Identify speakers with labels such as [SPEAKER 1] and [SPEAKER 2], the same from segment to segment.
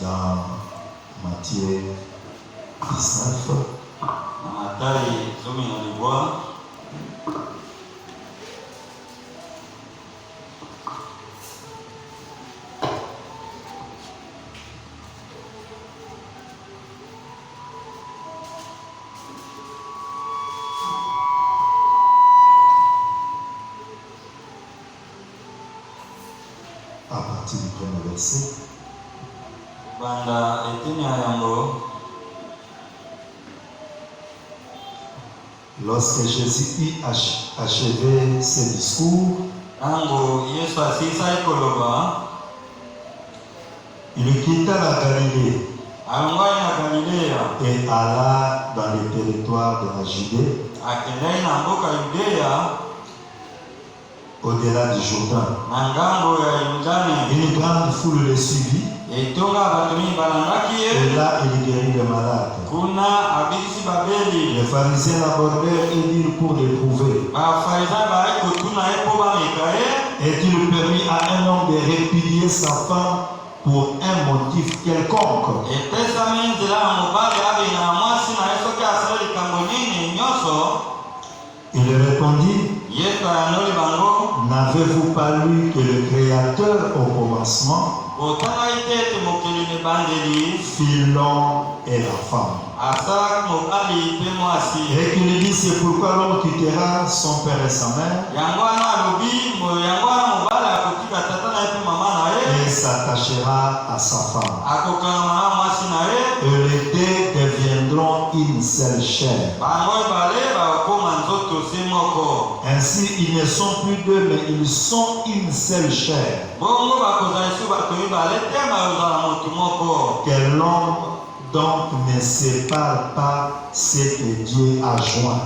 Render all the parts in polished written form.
[SPEAKER 1] dans Matthieu 19. À partir du premier verset. Lorsque Jésus eut achevé ses discours, il quitta la Galilée et alla dans le territoire de la Judée, au-delà du Jourdain. Une grande foule le suivit. Et là, il guérit les malades. Les pharisiens l'abordèrent et dirent pour l'éprouver: est-il permis à un homme de répudier sa femme pour un motif quelconque? Il répondit: n'avez-vous pas lu que le Créateur au commencement fit l'homme et la femme? Et qu'il dit: c'est pourquoi l'homme quittera son père et sa mère et s'attachera à sa femme, et les deux deviendront une seule chair. Ainsi, ils ne sont plus deux, mais ils sont une seule chair. Que l'homme donc ne sépare pas ce que Dieu a joint.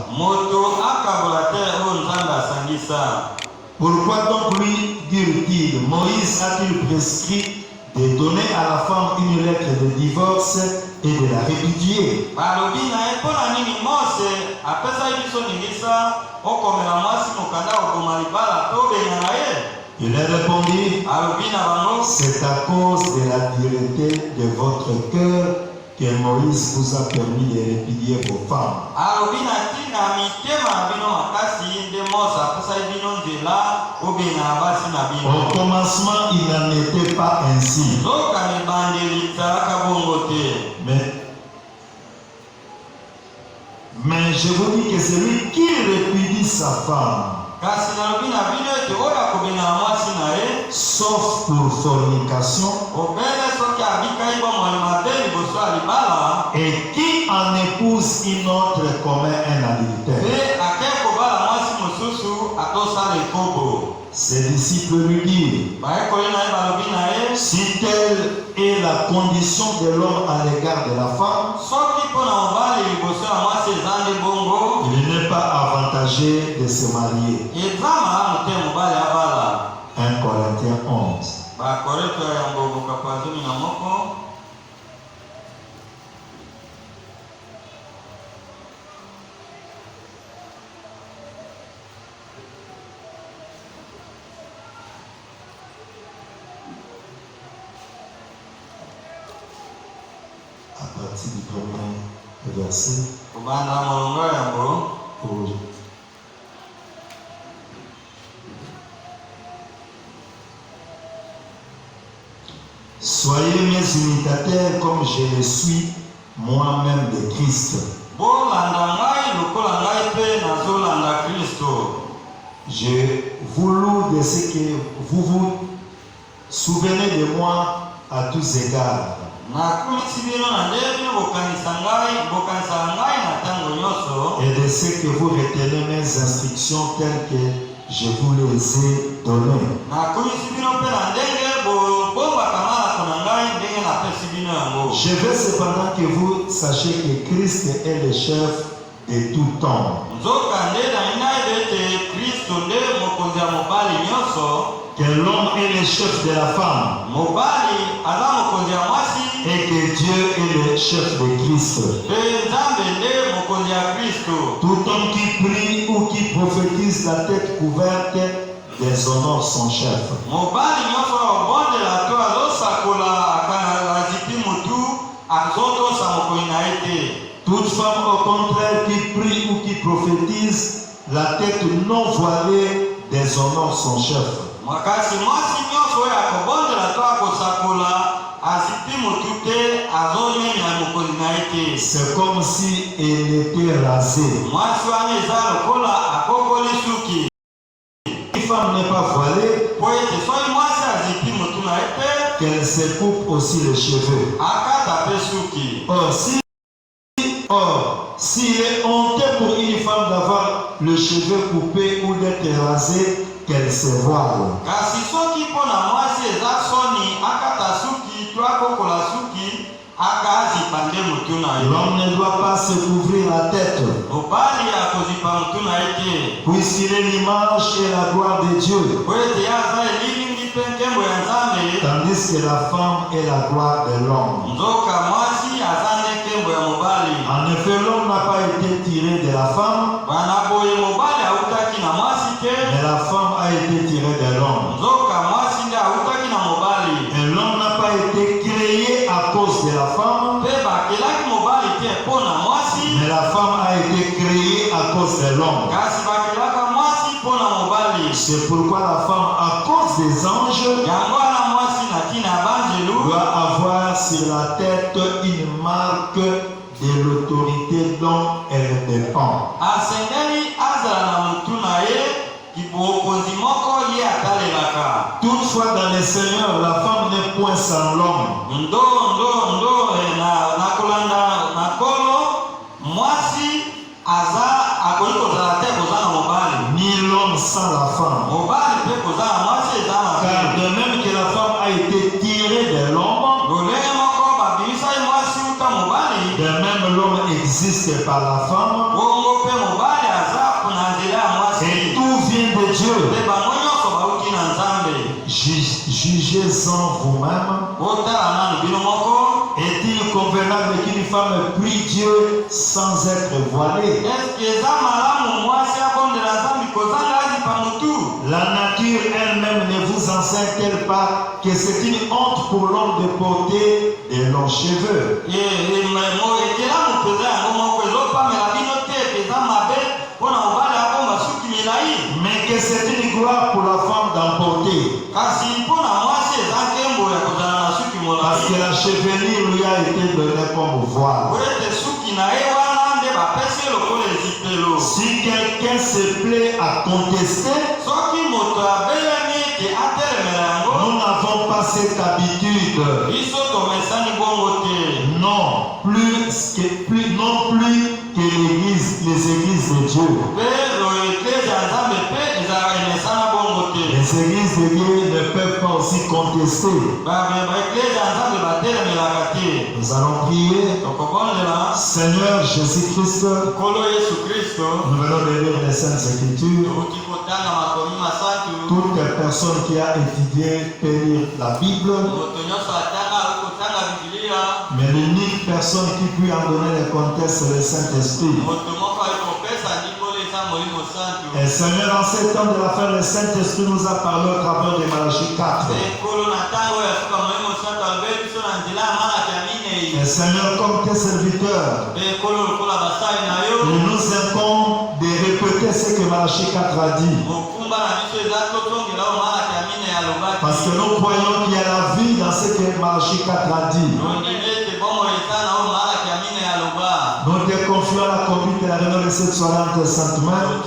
[SPEAKER 1] Pourquoi donc lui dire-t-il: Moïse a-t-il prescrit de donner à la femme une lettre de divorce et de la répudier? Il répondit: c'est à cause de la dureté de votre cœur que Moïse vous a permis de répudier vos femmes. Au commencement, il n'en était pas ainsi. Mais je vous dis que celui qui répudie sa femme, sauf pour fornication, et qui en épouse une autre commet un adultère. Ses disciples lui dirent: si telle est la condition de l'homme à l'égard de la femme, il n'est pas avantagé de se marier. 1 Corinthiens 11. À partir du premier verset. Soyez mes imitateurs comme je le suis moi-même de Christ. Je vous loue de ce que vous vous souvenez de moi à tous égards. Et de ce que vous retenez mes instructions telles que je vous les ai données. Je veux cependant que vous sachiez que Christ est le chef de tout temps. Que l'homme est le chef de la femme. Et que Dieu est le chef de Christ. Tout homme qui prie ou qui prophétise la tête couverte déshonore son chef. Toute femme au contraire qui prie ou qui prophétise, la tête non voilée déshonore son chef. C'est comme si elle était rasée. Une femme n'est pas voilée, qu'elle se coupe aussi les cheveux. Or, s'il est honteux pour une femme d'avoir le cheveu coupé ou d'être rasée, qu'elle se voile. L'homme ne doit pas se couvrir la tête, puisqu'il est l'image et la gloire de Dieu, tandis que la femme est la gloire de l'homme. En effet, l'homme n'a pas été tiré de la femme, mais la femme a été tirée de l'homme. Et l'homme n'a pas été créé à cause de la femme, mais la femme a été créée à cause de l'homme. C'est pourquoi la femme, à cause des anges, doit avoir sur la tête une marque de l'autorité dont elle dépend. Toutefois, dans le Seigneur, la femme n'est point sans l'homme. Ni l'homme sans la femme. Car de même que la femme a été tirée de l'homme, de même l'homme existe par la femme. Et tout vient de Dieu. Jugez-en vous-même. Est-il convenable qu'une femme prie Dieu sans être voilée? La nature elle-même ne vous enseigne-t-elle pas que c'est une honte pour l'homme de porter de longs cheveux? Mais que c'est une gloire pour la femme d'en porter. Parce que la chevelure lui a été donnée comme voile. Si quelqu'un se plaît à contester, nous n'avons pas cette habitude. Non plus que les églises de Dieu. Les églises de Dieu ne peuvent pas aussi contester. Nous allons prier. Seigneur Jésus-Christ, nous venons de lire les Saintes Écritures. Toute personne qui a étudié peut lire la Bible. Mais l'unique personne qui peut en donner le contexte, c'est le Saint-Esprit. Et Seigneur, en ces temps de la fin, le Saint-Esprit nous a parlé au travers de Malachie 4. Et Seigneur, comme tes serviteurs, il nous incombe de répéter ce que Malachie 4 a dit. Parce que nous croyons qu'il y a la vie dans ce que Malachie 4 a dit. Nous te confions la conduite de la réunion de cette soirée entre saintes mains.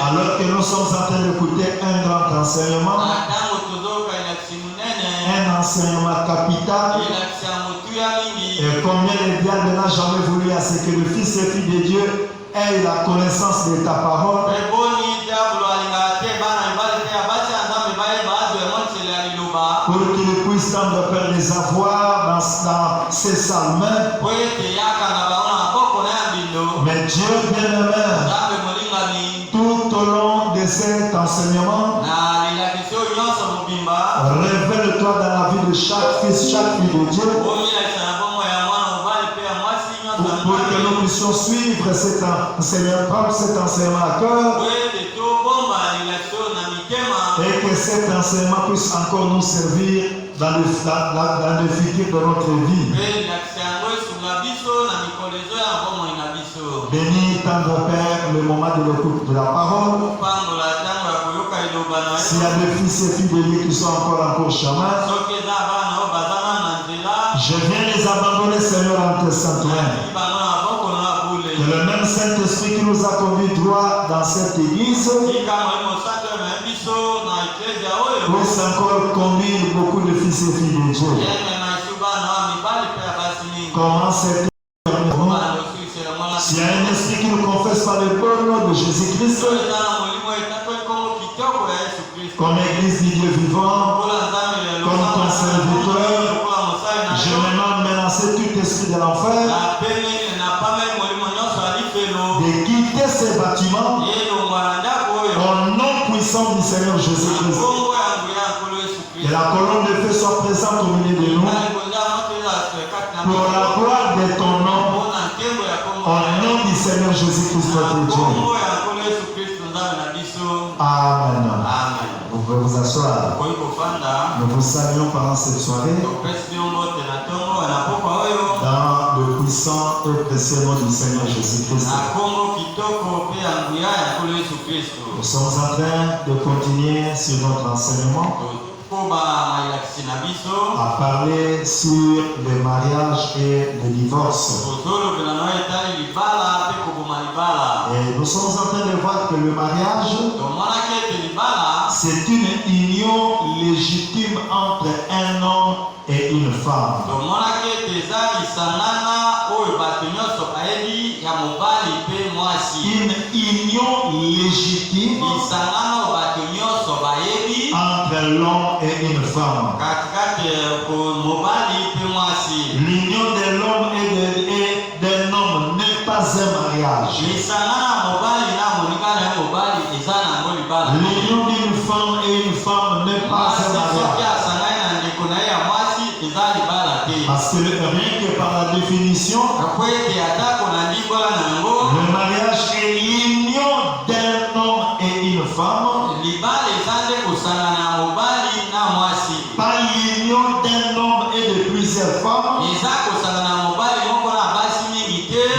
[SPEAKER 1] Alors que nous sommes en train d'écouter un grand enseignement, un enseignement capital. Et combien le diable n'a jamais voulu à ce que le Fils et Fille de Dieu ait la connaissance de ta parole. Pour qu'il puisse tendre vers les avoirs dans ses salles mains. Mais Dieu bien-aimé, tout au long de cet enseignement, révèle-toi dans la vie de chaque fils, chaque fille de Dieu, pour que nous puissions suivre cet enseignement, prendre cet enseignement à cœur, et et que cet enseignement puisse encore nous servir dans le futur de notre vie. Bénis, tendre Père, le moment de l'écoute de la parole. S'il y a des fils et filles de Dieu qui sont encore en cours chemin, je viens les abandonner, Seigneur, en tes saintes mains. Que le même Saint-Esprit qui nous a conduits droit dans cette église puisse encore conduire beaucoup de fils et filles de Dieu. Comment c'est s'il y a un esprit qui nous confesse par le beau nom de Jésus-Christ, comme Église du Dieu vivant, comme ton serviteur, je maintenant menacer tout esprit de l'enfer de quitter ces bâtiments au nom puissant du Seigneur Jésus-Christ. Que la colonne de feu soit présente au milieu de nous pour la gloire de ton nom, au nom du Seigneur Jésus-Christ notre Dieu. Amen. Vous pouvez vous asseoir. Nous vous saluons pendant cette soirée dans le puissant et précieux nom du Seigneur Jésus-Christ. Nous sommes en train de continuer sur notre enseignement à parler sur le mariage et le divorce. Et nous sommes en train de voir que le mariage, c'est une union légitime entre un homme et une femme. Une union légitime entre l'homme et une femme. L'union de l'homme et d'un homme n'est pas un mariage. L'union d'une femme et une femme n'est pas un mariage. Parce que rien que par la définition, le mariage est l'union d'un homme et une femme. Pas l'union d'un homme et de plusieurs femmes,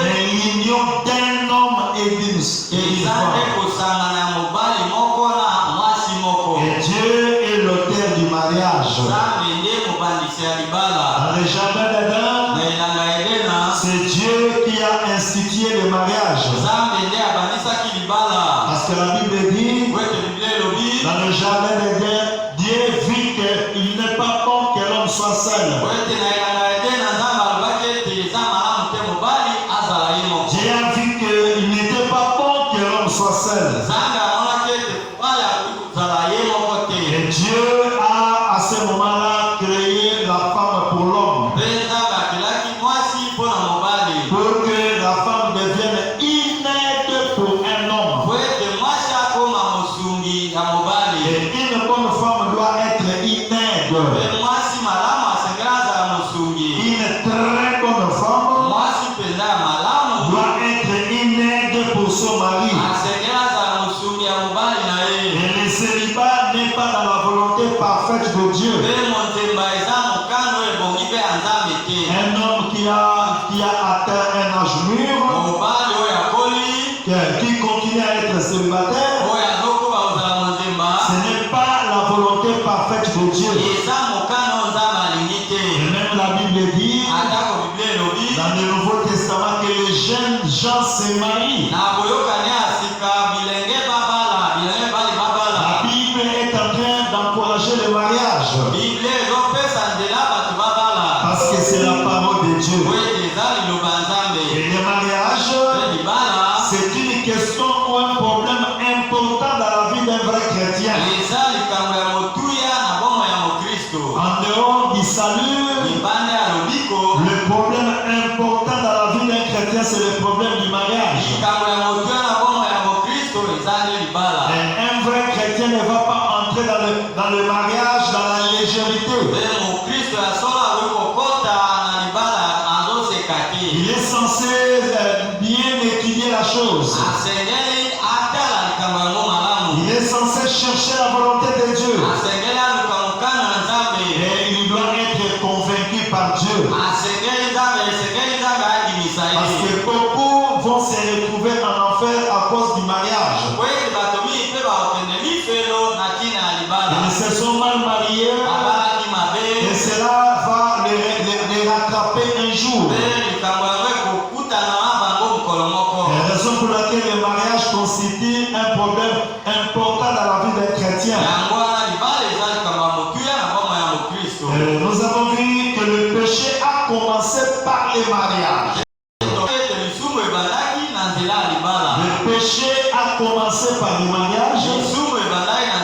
[SPEAKER 1] mais l'union d'un homme et d'une femme. Et Dieu est l'auteur du mariage. Dans le jardin d'Éden, c'est Dieu qui a institué le mariage. Parce que la Bible dit, dans le jardin d'Éden, Dieu vit qu'il n'est pas bon que l'homme soit seul. Dieu a vu qu'il n'était pas bon que l'homme soit seul. Et Dieu a, à ce moment-là, créé la femme pour l'homme. Pour que la femme devienne inaide pour un homme. Et une bonne femme doit être inaide. Une très bonne femme doit être inaide pour son mari. Et le célibat n'est pas dans la volonté parfaite de Dieu. Un homme qui a atteint un âge mûr, qui continue à être célibataire, ce n'est pas la volonté parfaite de Dieu. Et même la Bible dit, dans le Nouveau Testament, que les jeunes gens se marient. La Bible est en train d'encourager le mariage. Parce que c'est la parole de Dieu. Et le mariage, c'est une question ou un problème important dans la vie d'un vrai chrétien. En dehors du salut, le problème important dans la vie d'un chrétien, c'est le problème du mariage. Et un vrai chrétien ne va pas entrer dans le mariage dans la légèreté. Il est censé bien étudier la chose. Il est censé chercher la volonté de Dieu. par Dieu. Parce que beaucoup vont se retrouver en enfer à cause du mariage. Ils se sont mal mariés et cela va les rattraper un jour. La raison pour laquelle le mariage constitue un problème important dans la vie d'un chrétien. Nous avons vu que le péché a commencé par les mariages. Le péché a commencé par le mariage.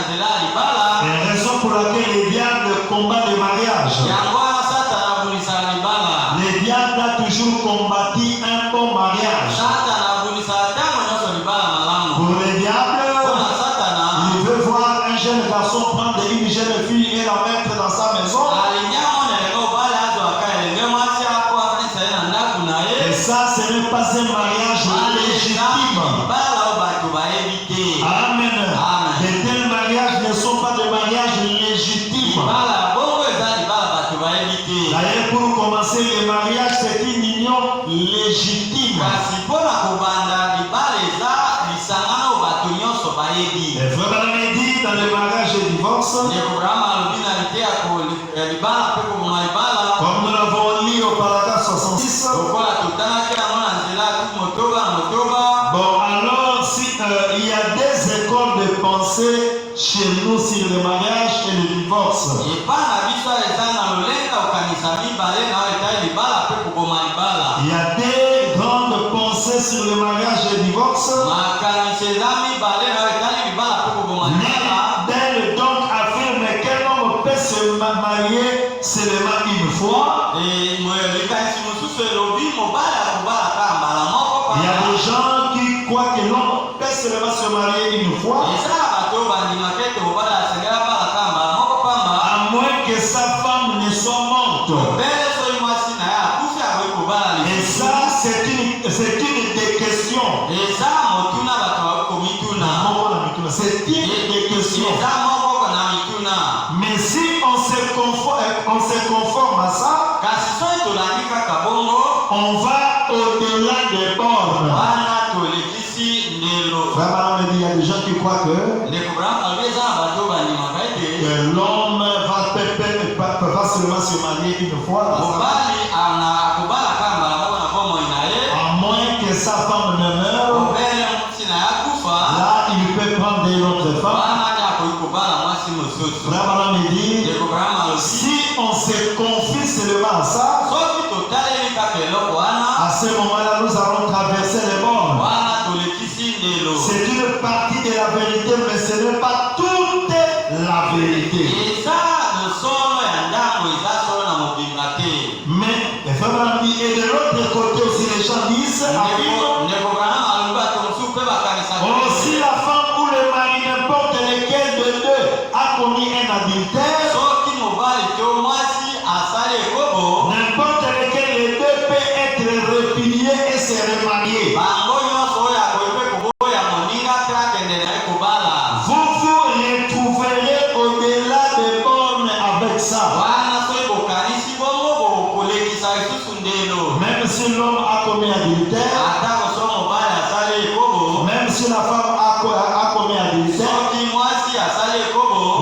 [SPEAKER 1] Et la raison pour laquelle les diables combattent le mariage. Les diables ont toujours combattu un bon mariage. Pour les diables, il veut voir un jeune garçon prendre une jeune fille et la mettre dans sa maison. Et ça, ce n'est pas un mariage légitime. Amen. De tels mariages ne sont pas des mariages légitimes. D'ailleurs, pour commencer, le mariage, c'est une union légitime. Et vraiment, il dit dans le mariage et divorce, comme nous l'avons lu au paragraphe 66. Bon, alors, si il y a des écoles de pensée chez nous sur le mariage et le divorce. Il y a des grandes pensées sur le mariage et le divorce. L'une donc affirme qu'un homme peut se marier seulement une fois. Il y a des gens qui croient que l'homme peut seulement se marier une fois. À moins que sa femme ne soit morte. Et ça, c'est une des questions. C'est une des questions. Mais si on se conforme à ça, on va au-delà des bornes. Vraiment, il y a des gens qui croient que l'homme va seulement se marier une fois. À moins que sa femme ne meure, là il peut prendre une autre femme. Vraiment, il dit, si on se confie seulement à ça, à ce moment-là, nous allons traverser les bornes. C'est une partie de la vérité, mais ce n'est pas toute la vérité. Mais, et de l'autre côté aussi, les gens disent, si la femme ou le mari, n'importe lequel de deux, a commis un adultère, n'importe lequel de deux peut être replié et se remarier. Vous vous retrouverez au-delà des bornes avec ça. Même si l'homme a commis adultère, même si la femme a commis adultère,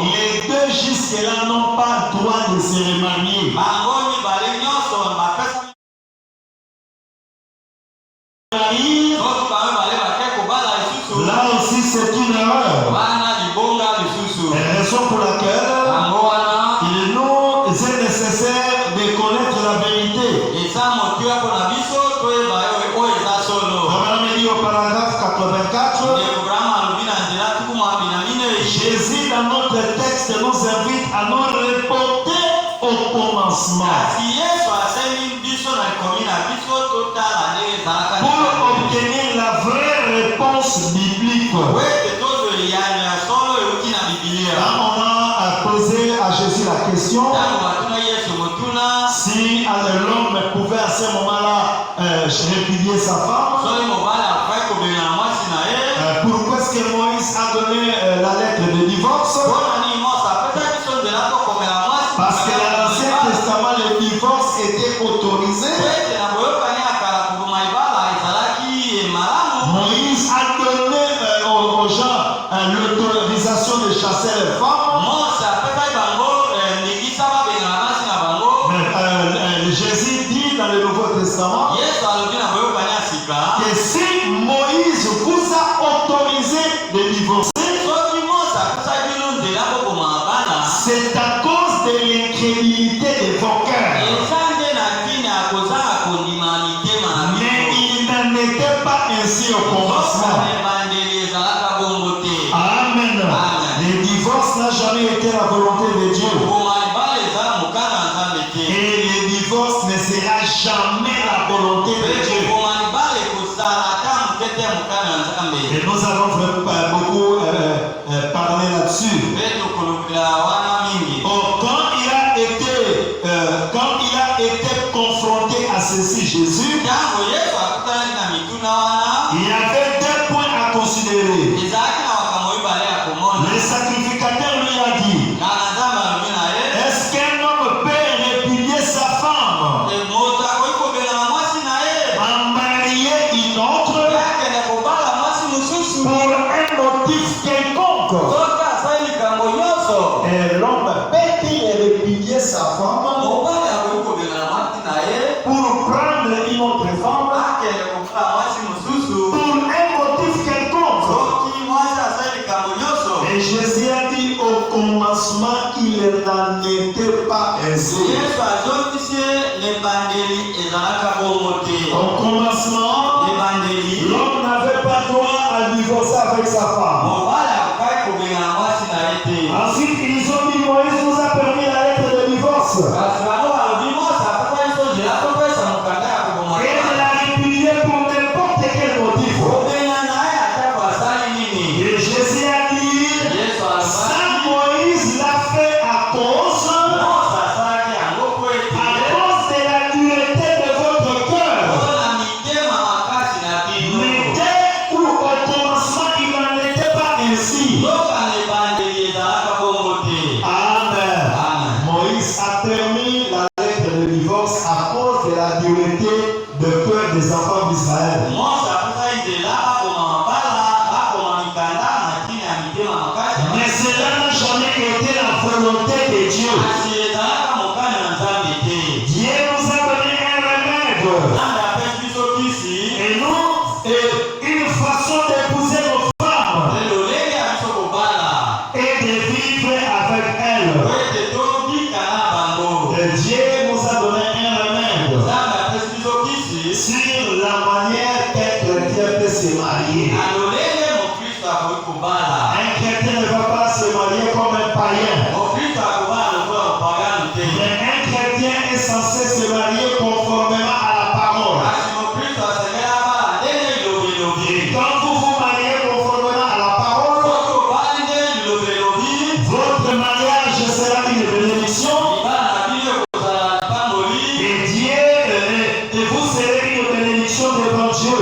[SPEAKER 1] les deux jusque-là n'ont pas le droit de se remarier. Là aussi c'est une erreur. La raison pour laquelle il nous est nécessaire de connaître la vérité. Comme on dit au paragraphe 84, Jésus dans notre texte nous invite à nous reporter au commencement. Pour obtenir la vraie réponse biblique. Quand on a posé à Jésus la question, si l'homme pouvait à ce moment-là répudier sa femme, pourquoi est-ce que Moïse a donné la lettre de divorce? Parce que dans l'Ancien Testament, le divorce était autorisé, Moïse a donné aux gens l'autorisation de chasser les femmes. Mais Jésus dit dans le Nouveau Testament que si Moïse vous a autorisé de divorcer, c'est à cause de l'incrédulité de vos cœurs. Mais il n'en était pas ainsi au commencement. Amen. Le divorce n'a jamais été la volonté de Dieu. Et le divorce ne sera jamais la volonté de Dieu. Et nous allons beaucoup parler là-dessus. Quand il a été confronté à ceci, Jésus, il y avait deux points à considérer. Le sacrificateur lui a dit, est-ce qu'un homme peut répudier sa femme en marier une autre pour un motif quelconque? Et l'homme peut-il répudier sa femme pour prendre une autre femme pour un motif quelconque? Et Jésus a dit au commencement qu'il n'en était pas ainsi. Au commencement, l'homme n'avait pas droit à divorcer avec sa femme. Ensuite, ils ont dit, Moïse nous a permis la lettre de divorce. Et elle l'a répudié pour n'importe quel motif. Et Jésus a dit, ça Moïse l'a fait à cause de la dureté de votre cœur. Mais dès où au commencement il n'en était pas ainsi. Amen. Moïse a permis la lettre de divorce à cause de la dureté de cœur des enfants d'Israël. Mais cela n'a jamais été la volonté de Dieu. Dieu nous a donné un remède. Et nous, une façon d'épouser nos femmes et de vivre avec elles. Dieu nous a donné un remède sur la manière qu'un chrétien peut se marier. Un chrétien ne va pas se marier comme un païen. Mais un chrétien est censé se marier conformément à la parole. Et quand vous vous mariez conformément à la parole, votre mariage sera une bénédiction. Et vous serez une bénédiction devant Dieu.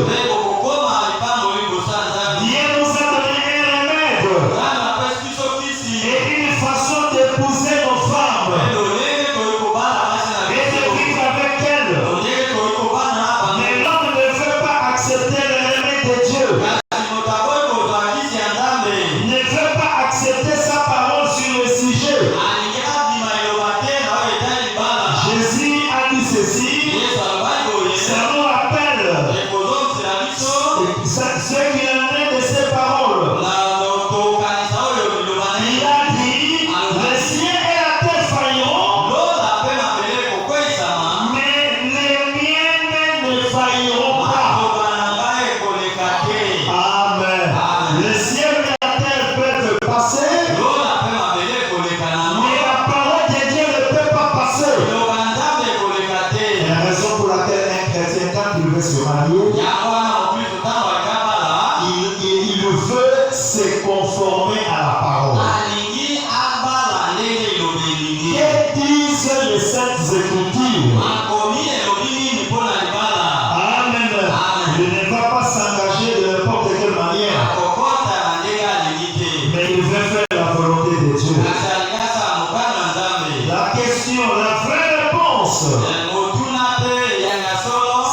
[SPEAKER 1] réponse.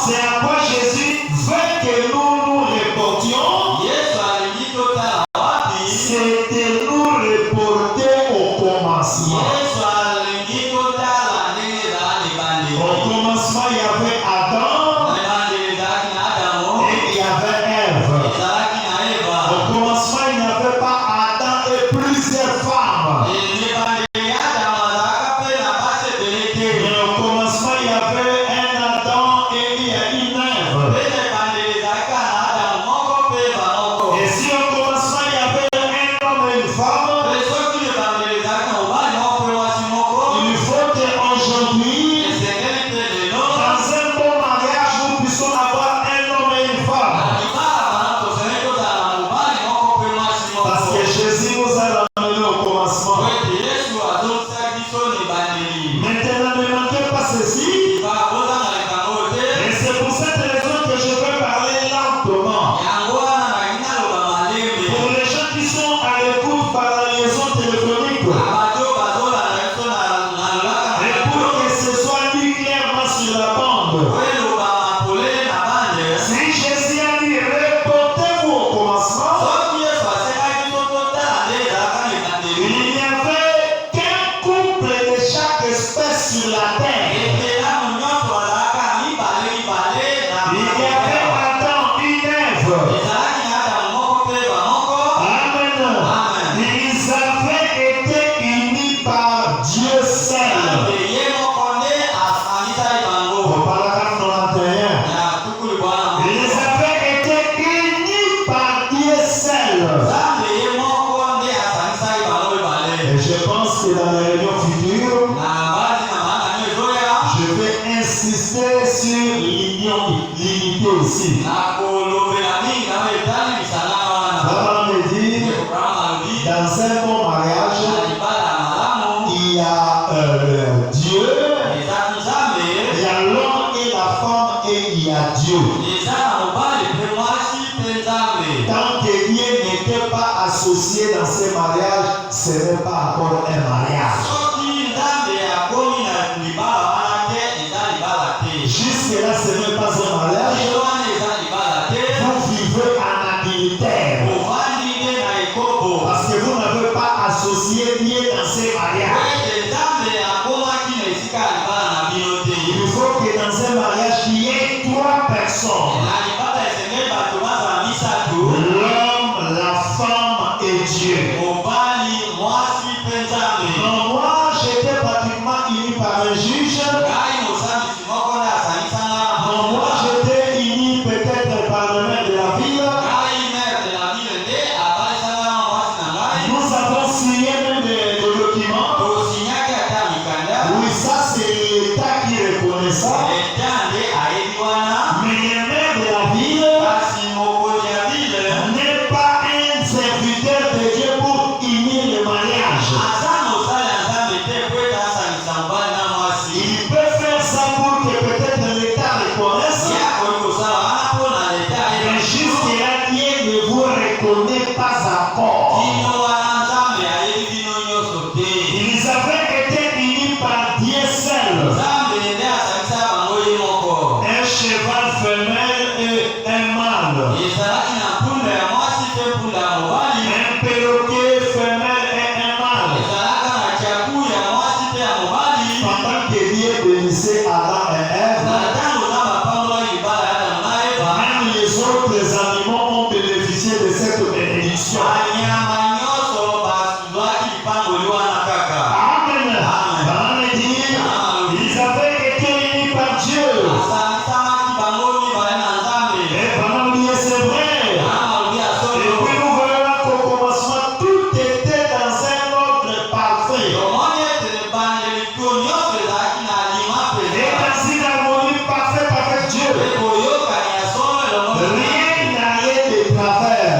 [SPEAKER 1] C'est à quoi Jésus veut que nous nous reportions. C'est de nous reporter au commencement. Au commencement, il y avait Adam et il y avait Ève. Au commencement, il n'y avait pas Adam et plusieurs femmes. Mais au commencement, il y avait un Adam et une Ève. Et si au commencement, il y avait un homme et une femme, il faut qu'aujourd'hui, dans un bon mariage, nous puissions avoir un homme et une femme. Parce que Jésus nous a ramenés au commencement. Maintenant, ne manquez pas ceci. Et c'est pour cette raison que je vais parler lentement. Pour les gens qui sont à l'écoute par la liaison téléphonique, et pour que ce soit dit clairement sur la bande. Si Jésus a dit reportez-vous au commencement, il n'y avait qu'un couple de chaque espèce sur la terre. Il y avait Adam, une Ève. Amen. Ils avaient été unis par Dieu seul. Au paragraphe 91. Ils avaient été unis par Dieu seul. Et je pense que dans les réunions futures, je vais insister sur l'unité aussi. Vraiment me dire, dans un bon mariage, il y a Dieu, il y a l'homme et la femme et il y a Dieu. Tant que Dieu n'était pas associé dans ces mariages, ce n'est pas encore un mariage. Jusque-là, ce n'est pas un mariage. Vous vivez en adultère. Parce que vous n'avez pas associé Dieu dans ces mariages. Il faut que dans un mariage, il y ait 3 personnes. L'homme, la femme et Dieu. Non, moi, j'étais pratiquement uni par un juge. Non, moi, j'étais uni peut-être par le maire de la ville. Nous avons signé même des documents. Oui, ça, c'est l'État qui reconnaît ça. Mais le maire de la ville n'est pas un serviteur de Dieu pour unir le mariage. Il peut faire ça pour que peut-être l'État reconnaisse. Mais jusque-là, Dieu ne vous reconnaît pas encore. Ils avaient été unis par Dieu seul. Un cheval femelle et un mâle. Un perroquet femelle et un mâle. Pendant que Dieu bénissait Adam et Ève, même les autres animaux ont bénéficié de cette bénédiction. Amen. Ils avaient été unis par Dieu. Et pendant que c'est vrai. Et puis nous voyons qu'au commencement, tout était dans un ordre parfait. Et dans une harmonie parfaite avec Dieu. Rien n'allait de travers.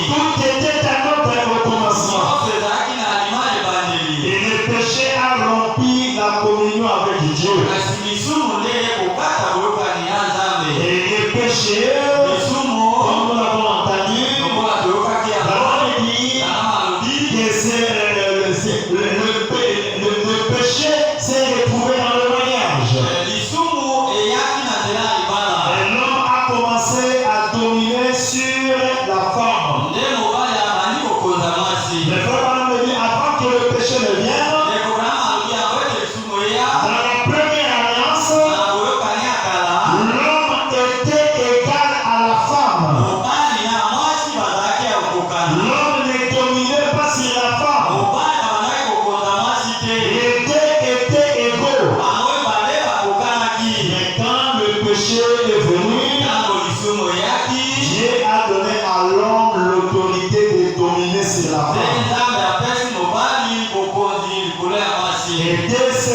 [SPEAKER 1] Tout était en ordre au commencement. Et le péché a rompu la communion avec Dieu. Et le péché, comme nous l'avons entendu, la Bible dit que c'est le péché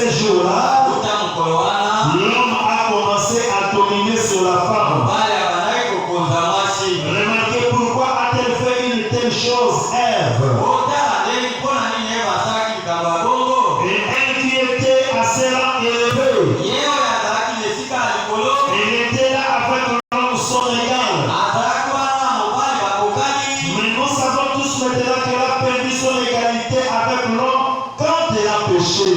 [SPEAKER 1] ces jours-là, l'homme a commencé à dominer sur la femme. Remarquez pourquoi a-t-elle fait une telle chose, Ève? Et elle qui était assez là élevée, elle était là avec l'homme son égal. Mais nous savons tous maintenant qu'elle a perdu son égalité avec l'homme quand elle a péché.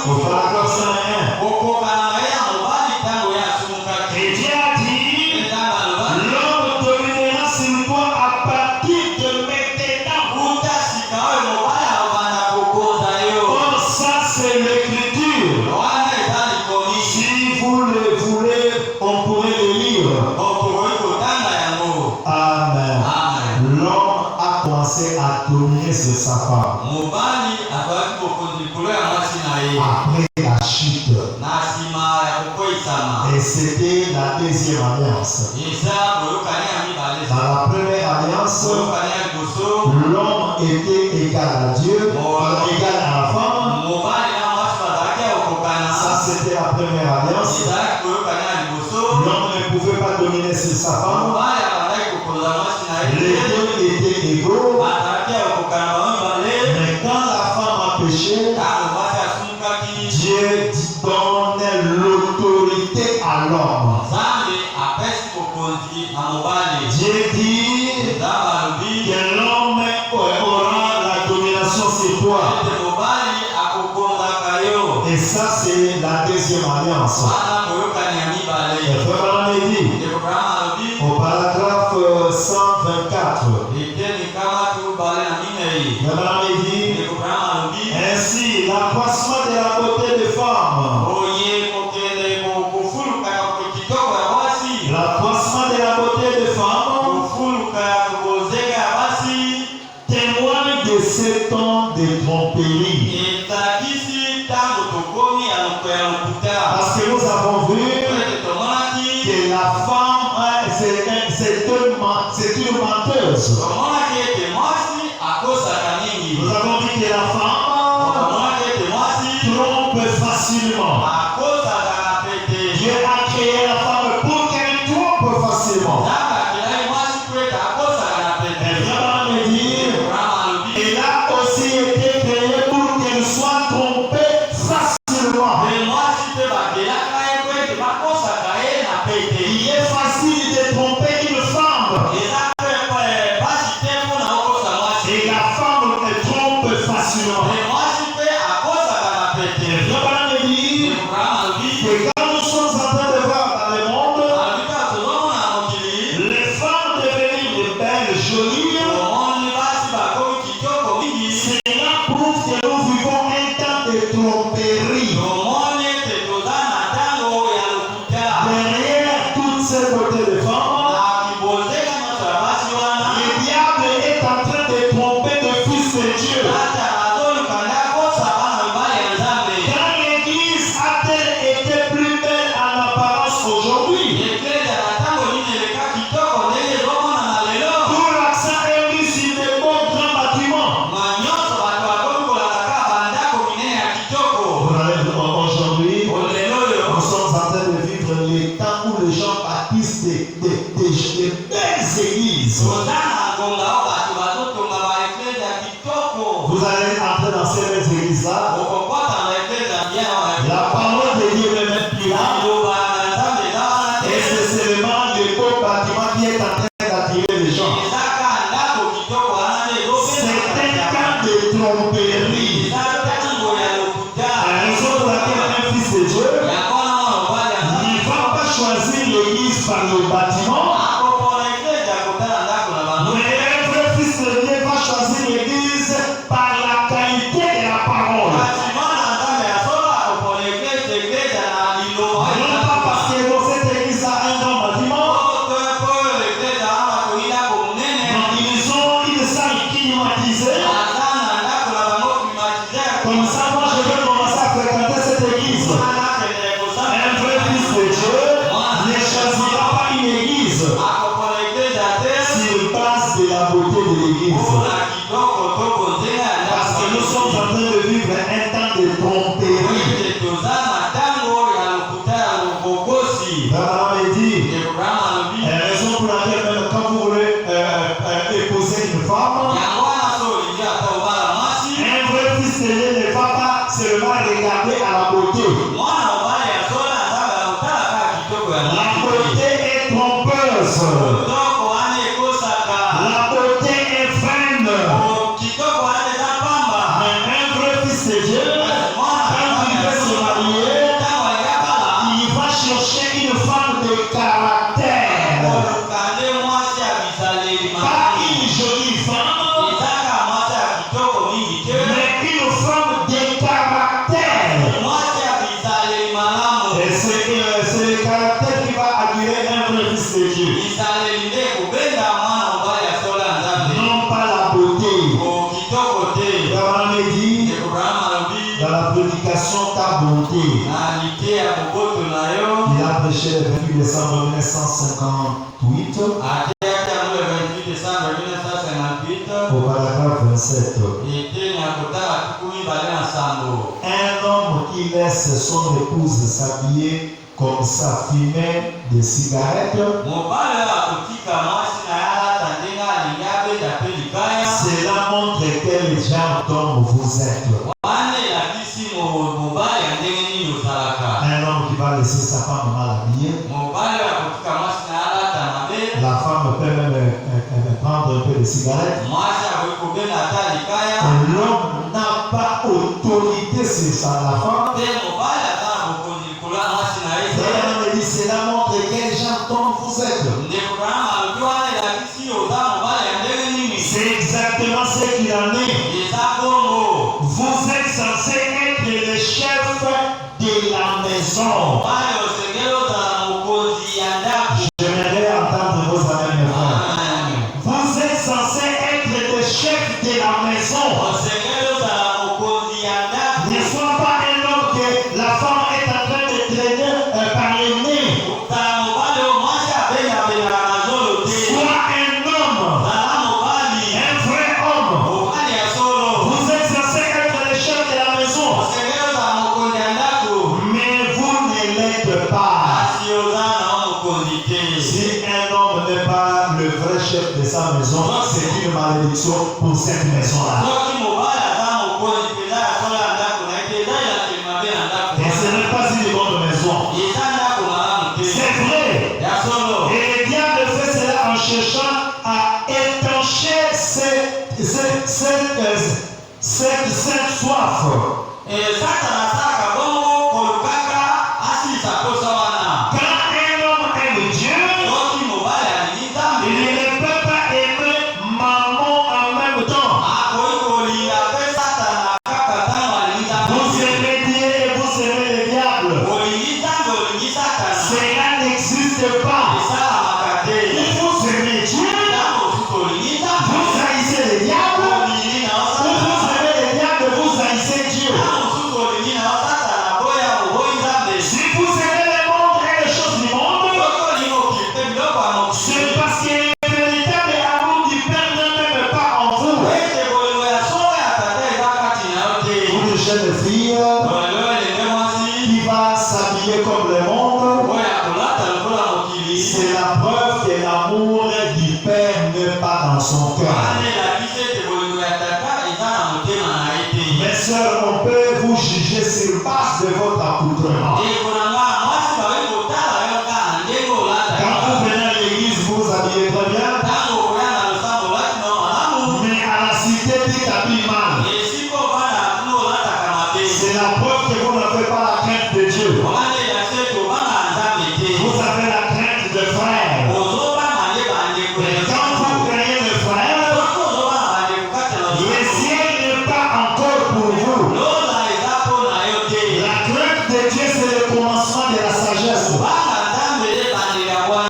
[SPEAKER 1] Au paragraphe 101. Et Dieu a dit, l'homme dominera sur toi à partir de maintenant. Or ça c'est l'écriture. Si vous le voulez, on pourrait le lire. Amen. L'homme a commencé à dominer sur sa femme. Après la chute. Et c'était la deuxième alliance. Dans la première alliance, l'homme était égal à Dieu, égal à la femme. Ça c'était la première alliance. L'homme ne pouvait pas dominer sur sa femme. Les deux étaient égaux. Mais quand la femme a péché, Dieu donnait l'autorité à l'homme. Dieu dit que l'homme aura la domination sur toi. Et ça c'est la deuxième alliance. Et frère dit au paragraphe 124. Ainsi, l'accroissement de la beauté des femmes, l'accroissement de la beauté des femmes témoigne de 7 ans de tromperie. Parce que nous avons vu que la femme, c'est une menteuse. Nous avons dit que la femme trompe facilement. Dieu a créé la femme pour qu'elle trompe facilement. Elle va me dire, elle a aussi été créée pour qu'elle soit trompée facilement. Il est facile de tromper une femme. Et la femme elle trompe facilement. Que quand nous sommes en train de voir dans le monde, les femmes devenir de belles, jolies, cela prouve que nous vivons un temps de tromperie. Derrière toutes ces beautés de femmes, le diable est en train de tromper le Fils de Dieu. Quand l'église a-t-elle été plus belle en apparence aujourd'hui? Tout l'accent est mis sur des beaux grands bâtiments. Abraham dit, la raison pour laquelle même quand vous voulez épouser une femme, un vrai fils aîné ne va pas seulement regarder à la beauté. La beauté est trompeuse. La beauté est vaine. Mais un vrai fils de Dieu, quand il veut se marier, il va chercher une femme de caractère. Pas une jolie femme, mais une femme de caractère. Et c'est le caractère qui va attirer un vrai fils de Dieu. Non pas la beauté. Abraham dit, dans la prédication ta bonté. Il a prêché le 28 décembre 1958 au paragraphe 27. Un homme qui laisse son épouse s'habiller comme ça, fumer des cigarettes, cela montre quel genre d'homme vous êtes. Un homme qui va laisser sa femme mal habillée, la femme peut même prendre un peu de cigarette. L'homme n'a pas autorité sur la femme. Cela montre quel genre d'homme vous êtes. C'est exactement ce qu'il en est. Vous êtes censé être le chef de la maison. J'aimerais entendre vos amis, mes frères. Vous êtes censé être le chef de la maison. Ne sois pas un homme que la femme est en train de traîner par le nez. Sois un homme, un vrai homme. Vous êtes censé être le chef de la maison, mais vous ne l'êtes pas. Si un homme n'est pas le vrai chef de sa maison, c'est une malédiction pour cette maison-là. Et ce n'est pas une bonne maison. C'est vrai. Et le diable fait cela en cherchant à étancher cette soif. Quand un homme aime Dieu, il ne peut pas aimer maman en même temps. Vous aimez Dieu et vous aimez le diable. Cela n'existe pas. Vous aimez Dieu, vous haïssez le diable. Vous aimez le diable, vous haïssez Dieu. Si vous aimez le monde et les choses du monde, c'est parce que le véritable amour du Père ne même pas en vous. Vous les jeunes filles qui va s'habiller comme le monde, c'est la preuve que l'amour du Père n'est pas dans son cœur. Mes sœurs, on peut vous juger sur base de votre accoutrement. Quand vous venez à l'église, vous vous habillez très bien, mais à la cité, tu t'habilles mal. C'est la preuve que vous n'avez pas la crainte de Dieu. Vous avez la crainte de frère. Et quand vous craignez le frère, le ciel n'est pas encore pour vous. La crainte de Dieu, c'est le commencement de la sagesse.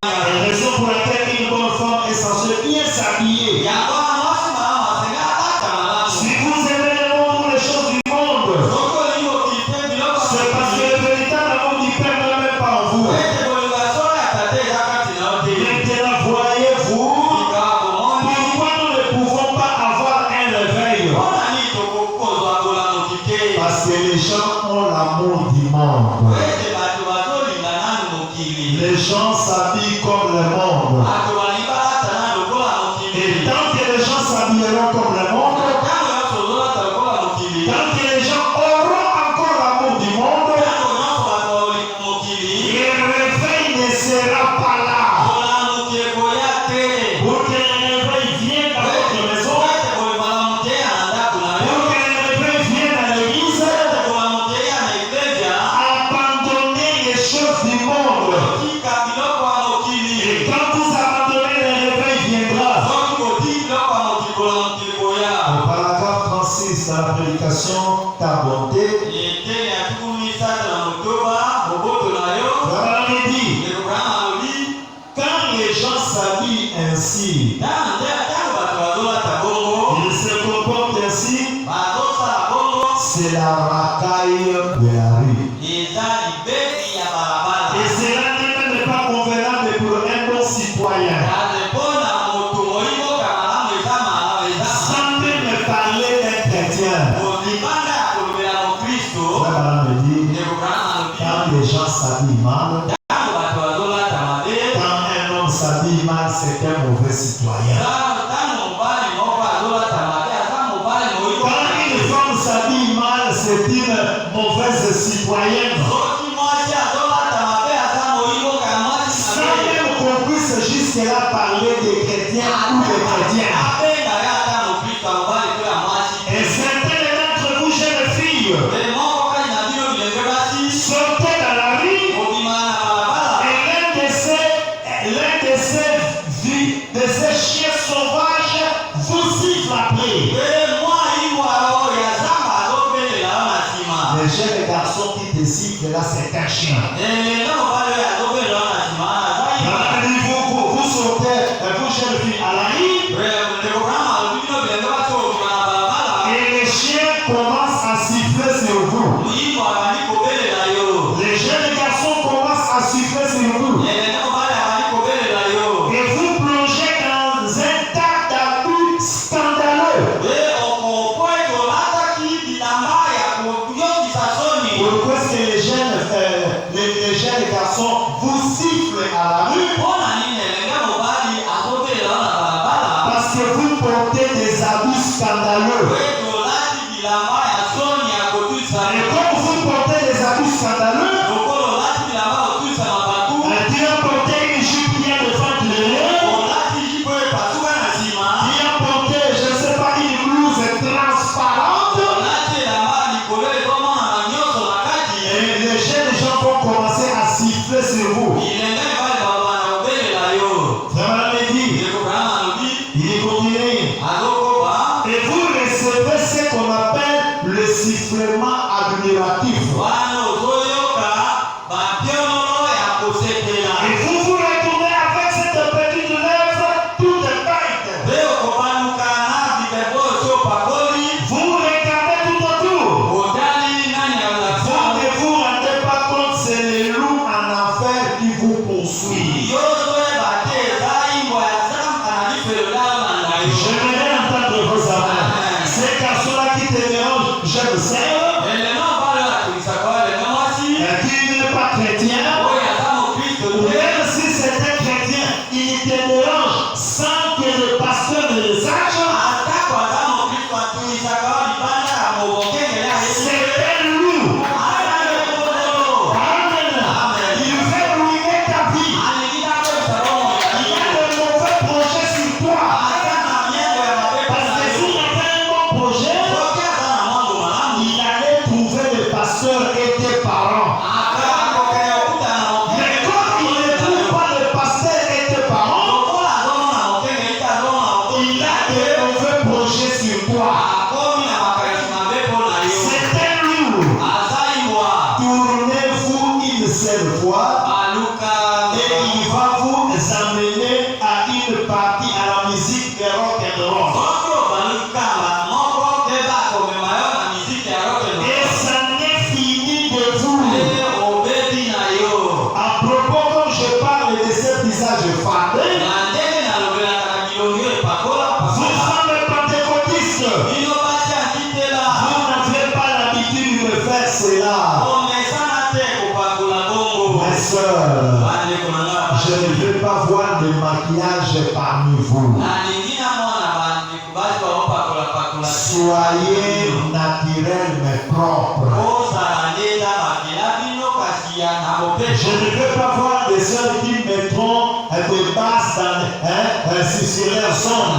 [SPEAKER 1] La raison pour laquelle une bonne femme est censée bien s'habiller. Si vous aimez le monde ou les choses du monde, c'est parce que le véritable amour du Père ne met pas en vous. Maintenant, voyez-vous, pourquoi nous ne pouvons pas avoir un réveil? Parce que les gens ont la l'amour du monde. Les gens s'habillent comme le monde. Et tant que les gens s'habilleront comme le monde, tant que les gens auront encore l'amour du monde, le réveil ne sera pas là. Pour que le réveil vienne dans votre maison, pour que le réveil vienne à l'église, abandonnez les choses du monde. Et quand vous abandonnez, le réveil viendra. Au paragraphe 36 dans la prédication, ta bonté, Abraham dit, quand les gens s'habillent ainsi, ils se comportent ainsi, c'est la racaille de la rue. Et cela n'est pas convenable pour un bon citoyen. Sans même parler d'un chrétien. Abraham dit, quand les gens s'habillent mal, quand un homme s'habille mal, c'est un mauvais citoyen. Quand une femme s'habille mal, c'est une mauvaise citoyenne. Sans même qu'on puisse jusque-là parler des chrétiens ou des chrétiens. Et certaines d'entre vous, jeunes filles, sortez dans la rue et l'un de ces chiens sauvages vous siffle après. Les jeunes garçons qui te sifflent là, c'est un chien. Vous sortez, vous jeunes filles, à la rue, et les chiens commencent à siffler sur vous. Les jeunes garçons commencent à siffler sur vous. Et vous plongez dans un tas d'abus scandaleux. Pourquoi est-ce que les jeunes garçons vous sifflent à la rue? Parce que vous portez des habits scandaleux. Et comme vous portez des habits scandaleux, tu as porté une jupe bien devant le nez, tu as porté, je ne sais pas, une blouse transparente, et les jeunes gens vont commencer à siffler sur vous. Il continue. Et vous recevez ce qu'on appelle le sifflement admiratif. Et vous retournez avec cette petite lèvre toute tête. Vous regardez tout autour. Vous ne vous rendez pas compte, c'est les loups en enfer qui vous poursuivent. J'aimerais entendre vos amants. Ces garçons-là qui te dérangent, je le sais. Qui n'est pas chrétien, ou même si c'est un chrétien, il te dérange sans que le pasteur ne le sache. C'est un loup. Il veut ruiner ta vie. Il y a de mauvais projets sur toi. Parce que s'il y avait un bon projet, il allait trouver le pasteur et tes parents. Mais comme il ne trouve pas le pasteur et tes parents, il a des mauvais projets sur toi. C'est un loup. Tournez-vous une seule fois et il va vous amener à une partie à la musique de rock and roll. Et ça n'est fini de vous. À propos, comme je parle de ce visage fade, vous semblez pentecôtiste. Vous n'avez pas l'habitude de faire cela. maquillage parmi vous. Soyez naturel mais propre. Je ne veux pas voir des sœurs qui mettront des basses sur leur sombre.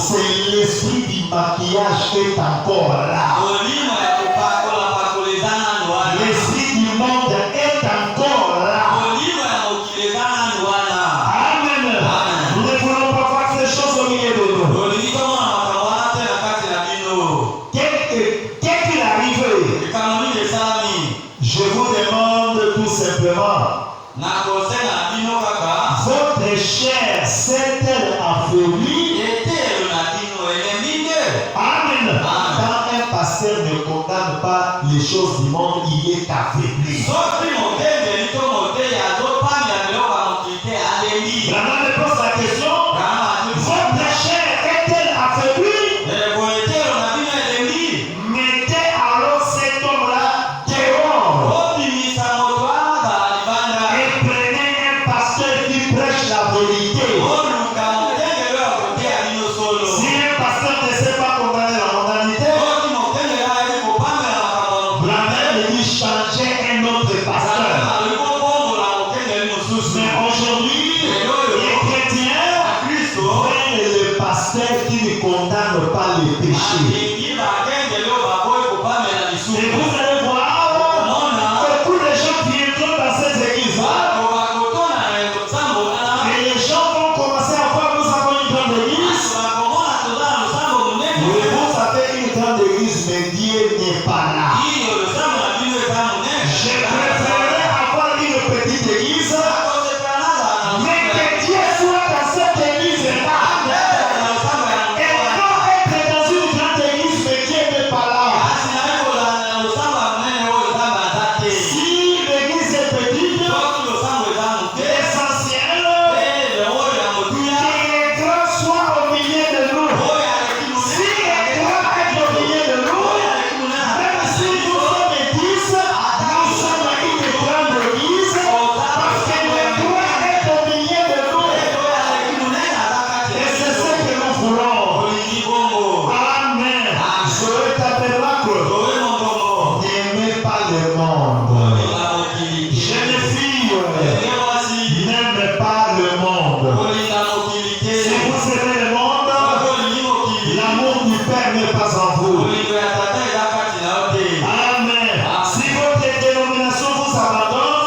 [SPEAKER 1] C'est l'esprit du maquillage qui est encore là. L'esprit du monde est encore là. Amen. Nous ne voulons pas voir ces choses au milieu de nous. Qu'est-il arrivé? Je vous demande tout simplement, votre chair s'est-elle affaiblie? Amen. Quand un pasteur ne condamne pas les choses du monde, il est affaibli. Maintenant, je pose la question, votre chair est-elle affaiblie? Mettez alors cet homme-là dehors et prenez un pasteur qui prêche la vérité. Si un pasteur ne sait pas condamner la mondanité, la Bible dit changer un autre pasteur. Mais aujourd'hui, les chrétiens prennent le pasteur qui ne condamne pas les péchés. Et vous allez voir, beaucoup de gens viendront dans ces églises-là. Et les gens vont commencer à voir, nous avons une grande église. Mais vous avez une grande église, mais Dieu n'est pas là. Je préférerais avoir une petite église, mais que Dieu soit dans cette église-là. Et non être dans une grande église, mais Dieu n'est pas là. Si l'église est petite, l'essentiel, que les grands soient au milieu de nous. Si les grands sont au milieu de nous, même si nous sommes 10, nous sommes une grande église, parce que les grands sont au milieu de nous. Et c'est ce que nous voulons. Amen. Zoé Tabernacle, n'aimez pas le monde. Jeune fille, n'aimez pas le monde. Si vous aimez le monde, l'amour du Père n'est pas en vous. Amen. Si votre dénomination vous abandonne,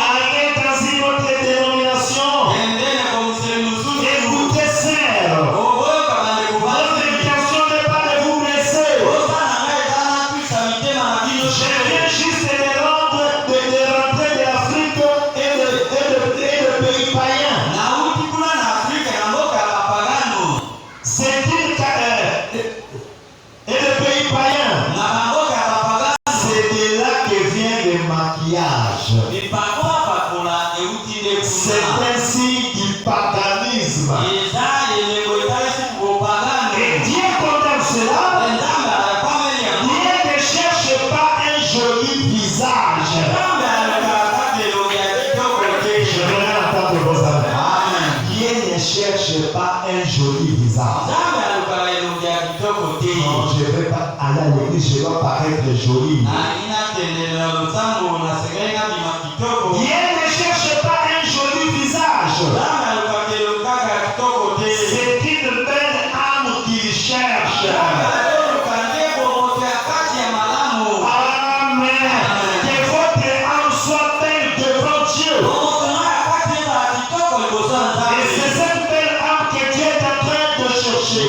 [SPEAKER 1] allez dans une autre dénomination. Écoutez, sœur, votre intention n'est pas de vous blesser. Je viens juste de rentrer de l'Afrique et de pays païens. C'est une et le pays païen. C'est de là que vient le maquillage. C'est un signe du paganisme. Et Dieu condamne cela. Dieu ne cherche pas un joli visage. Je voudrais entendre vos amis. Dieu ne cherche pas un joli visage. Non, je ne vais pas aller à l'église, je dois paraître joli. Dieu ne cherche pas un joli visage. C'est une belle âme qu'il cherche. Amen. Que votre âme soit belle devant Dieu. Et c'est cette belle âme que Dieu est en train de chercher.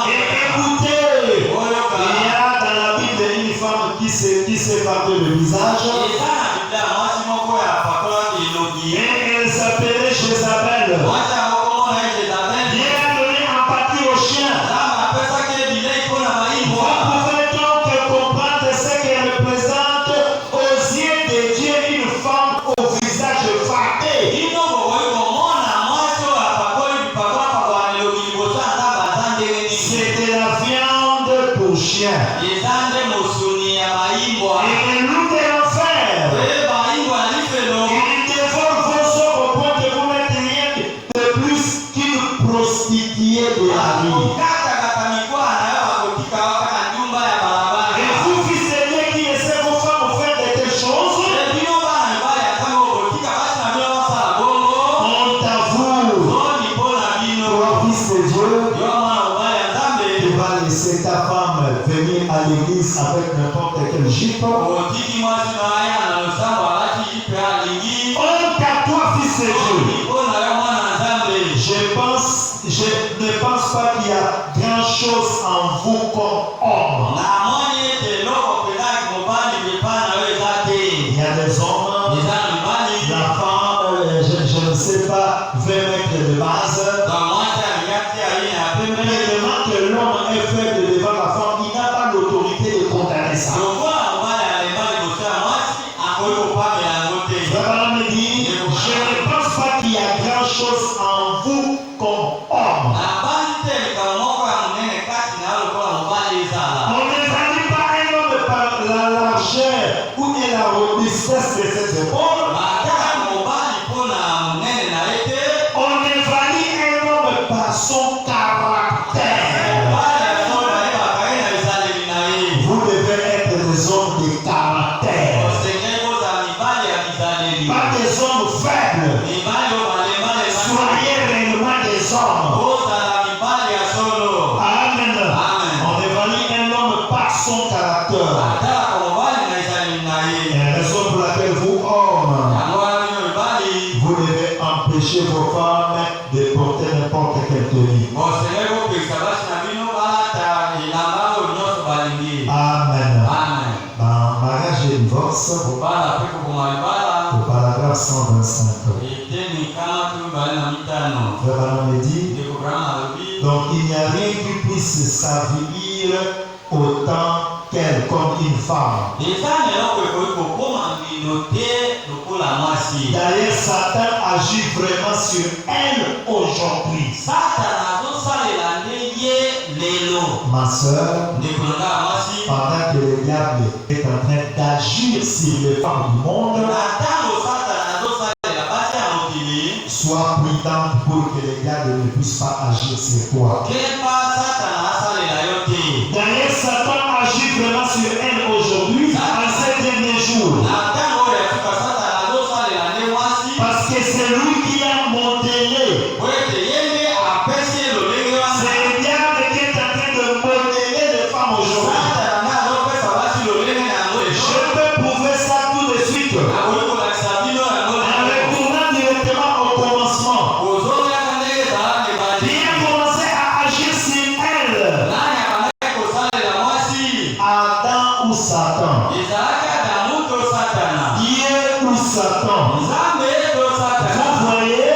[SPEAKER 1] Et écoutez, il y a dans la Bible une femme qui s'est frappée le visage. Et elle s'appelait Jézabel. Dieu a donné empathie au chien. Vous pouvez donc comprendre ce qu'elle représente aux yeux de Dieu, une femme au visage frappé. C'est de la viande pour chien. chiens. Et les loups de l'enfer. Ils dévorent vos os au point de vous mettre rien de plus qu'une prostituée de la rue. Et vous, fils de Dieu, qui laissez vos femmes vous faire de telles choses, honte à vous. Toi, fils de Dieu, tu vas laisser ta femme venir à l'église avec n'importe quelle jupe. Honte à toi, fils de Dieu. Je ne pense pas qu'il y a grand chose en vous comme homme. Il y a des hommes, la femme, je ne sais pas, 20 mètres de base. Mais tellement que l'homme est faible devant la femme, il n'a pas l'autorité de condamner ça. Vraiment me dit, je ne pense pas qu'il y a grand chose en vous comme homme. On ne valide pas un homme par la largeur ou la robustesse de ses épaules. On ne valide un homme par son caractère. Vous devez être des hommes de caractère. Pas des hommes faibles. Soyez réellement des hommes. Amen. On évalue un homme par son caractère. Et la raison pour laquelle vous, hommes, vous devez empêcher vos femmes de porter n'importe quelle tenue. Amen. Dans mariage et divorce, au paragraphe 125. Frère me dit, donc il n'y a rien qui puisse s'avilir autant qu'elle comme une femme. D'ailleurs, Satan agit vraiment sur elle aujourd'hui. Ma soeur, pendant que le diable est en train d'agir sur les femmes du monde, sois prudente pour que le diable ne puisse pas agir sur toi. D'ailleurs, Satan agit vraiment sur elle aujourd'hui, en ces derniers jours. Parce que c'est lui qui a modélé. C'est le diable qui est en train de modeler les femmes aujourd'hui. Je peux prouver ça tout de suite. En retournant directement au commencement. Il a commencé à agir sur elle. Adam ou Satan? Dieu ou Satan? Vous voyez,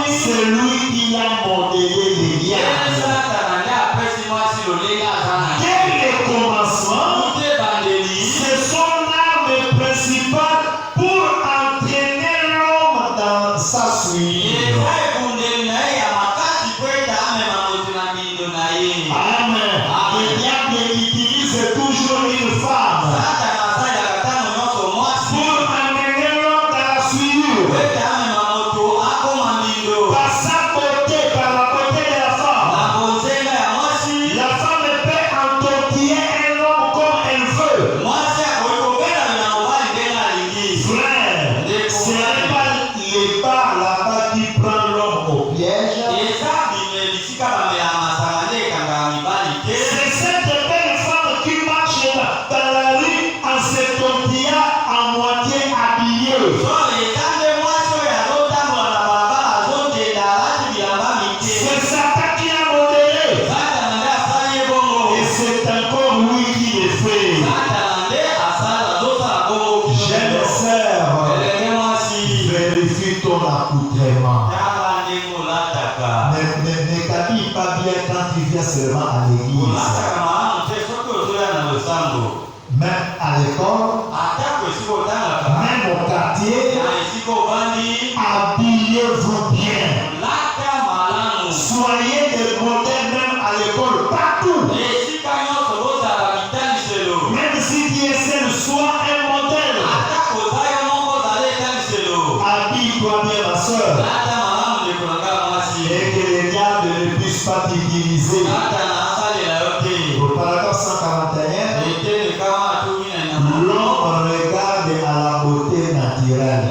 [SPEAKER 1] c'est lui qui a modélé les diables. Dès le commencement, c'est son arme principale pour entraîner l'homme dans sa suite. Amen. Le diable utilise toujours une femme pour amener l'homme dans la suite. Par sa beauté, par la beauté de la femme. La femme peut entortiller un homme comme elle veut. Frère, ce n'est pas les bas là-bas qui prend l'homme au piège. C'est cette belle femme qui marche dans la rue en se tortillant à moitié habillée. C'est Satan qui a modélé. Et c'est encore lui qui le fait. J'aime les sœurs. Vérifie ton accoutrement. Ne t'habille pas bien quand tu viens seulement à l'église. Même à l'école, même au quartier, habillez-vous bien. Soyez des modèles même à l'école, partout. utiliser. Au paragraphe 141, l'homme regarde à la beauté naturelle.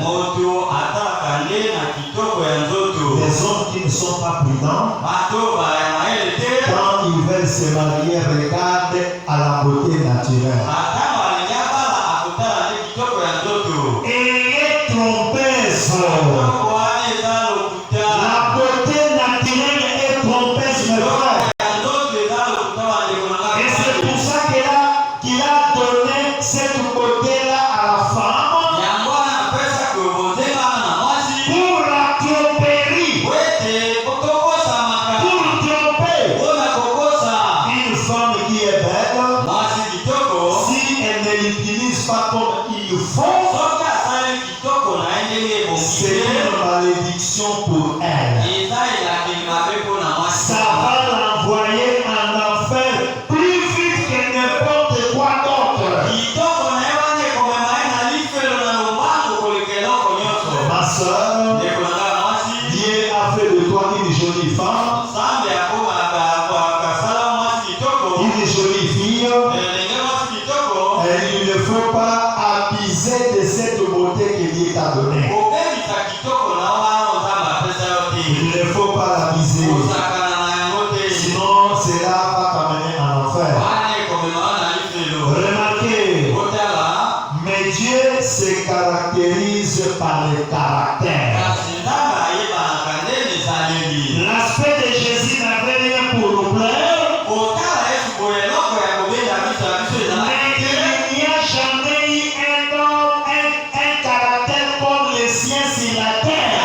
[SPEAKER 1] Les hommes qui ne sont pas prudents, quand ils veulent se marier, regardent à la beauté naturelle. Et les trompeuses. La beauté naturelle est trompeuse, mes frères. Et c'est pour ça qu'il a donné cette beauté-là à la femme. Pour la tromperie. Pour tromper. Une femme qui est belle, si elle ne l'utilise pas comme il faut, c'est une malédiction pour elle. Ça va l'envoyer en enfer plus vite que n'importe quoi d'autre. Ma soeur, Dieu a fait de toi une jolie femme, une jolie fille. Et il ne faut pas abuser de cette beauté que Dieu t'a donnée. Il ne faut pas l'abuser. Sinon, cela va t'amener en enfer. Remarquez, mais Dieu se caractérise par le caractère. L'aspect de Jésus n'avait rien pour nous plaire. Mais il n'y a jamais eu un caractère comme le sien sur la terre.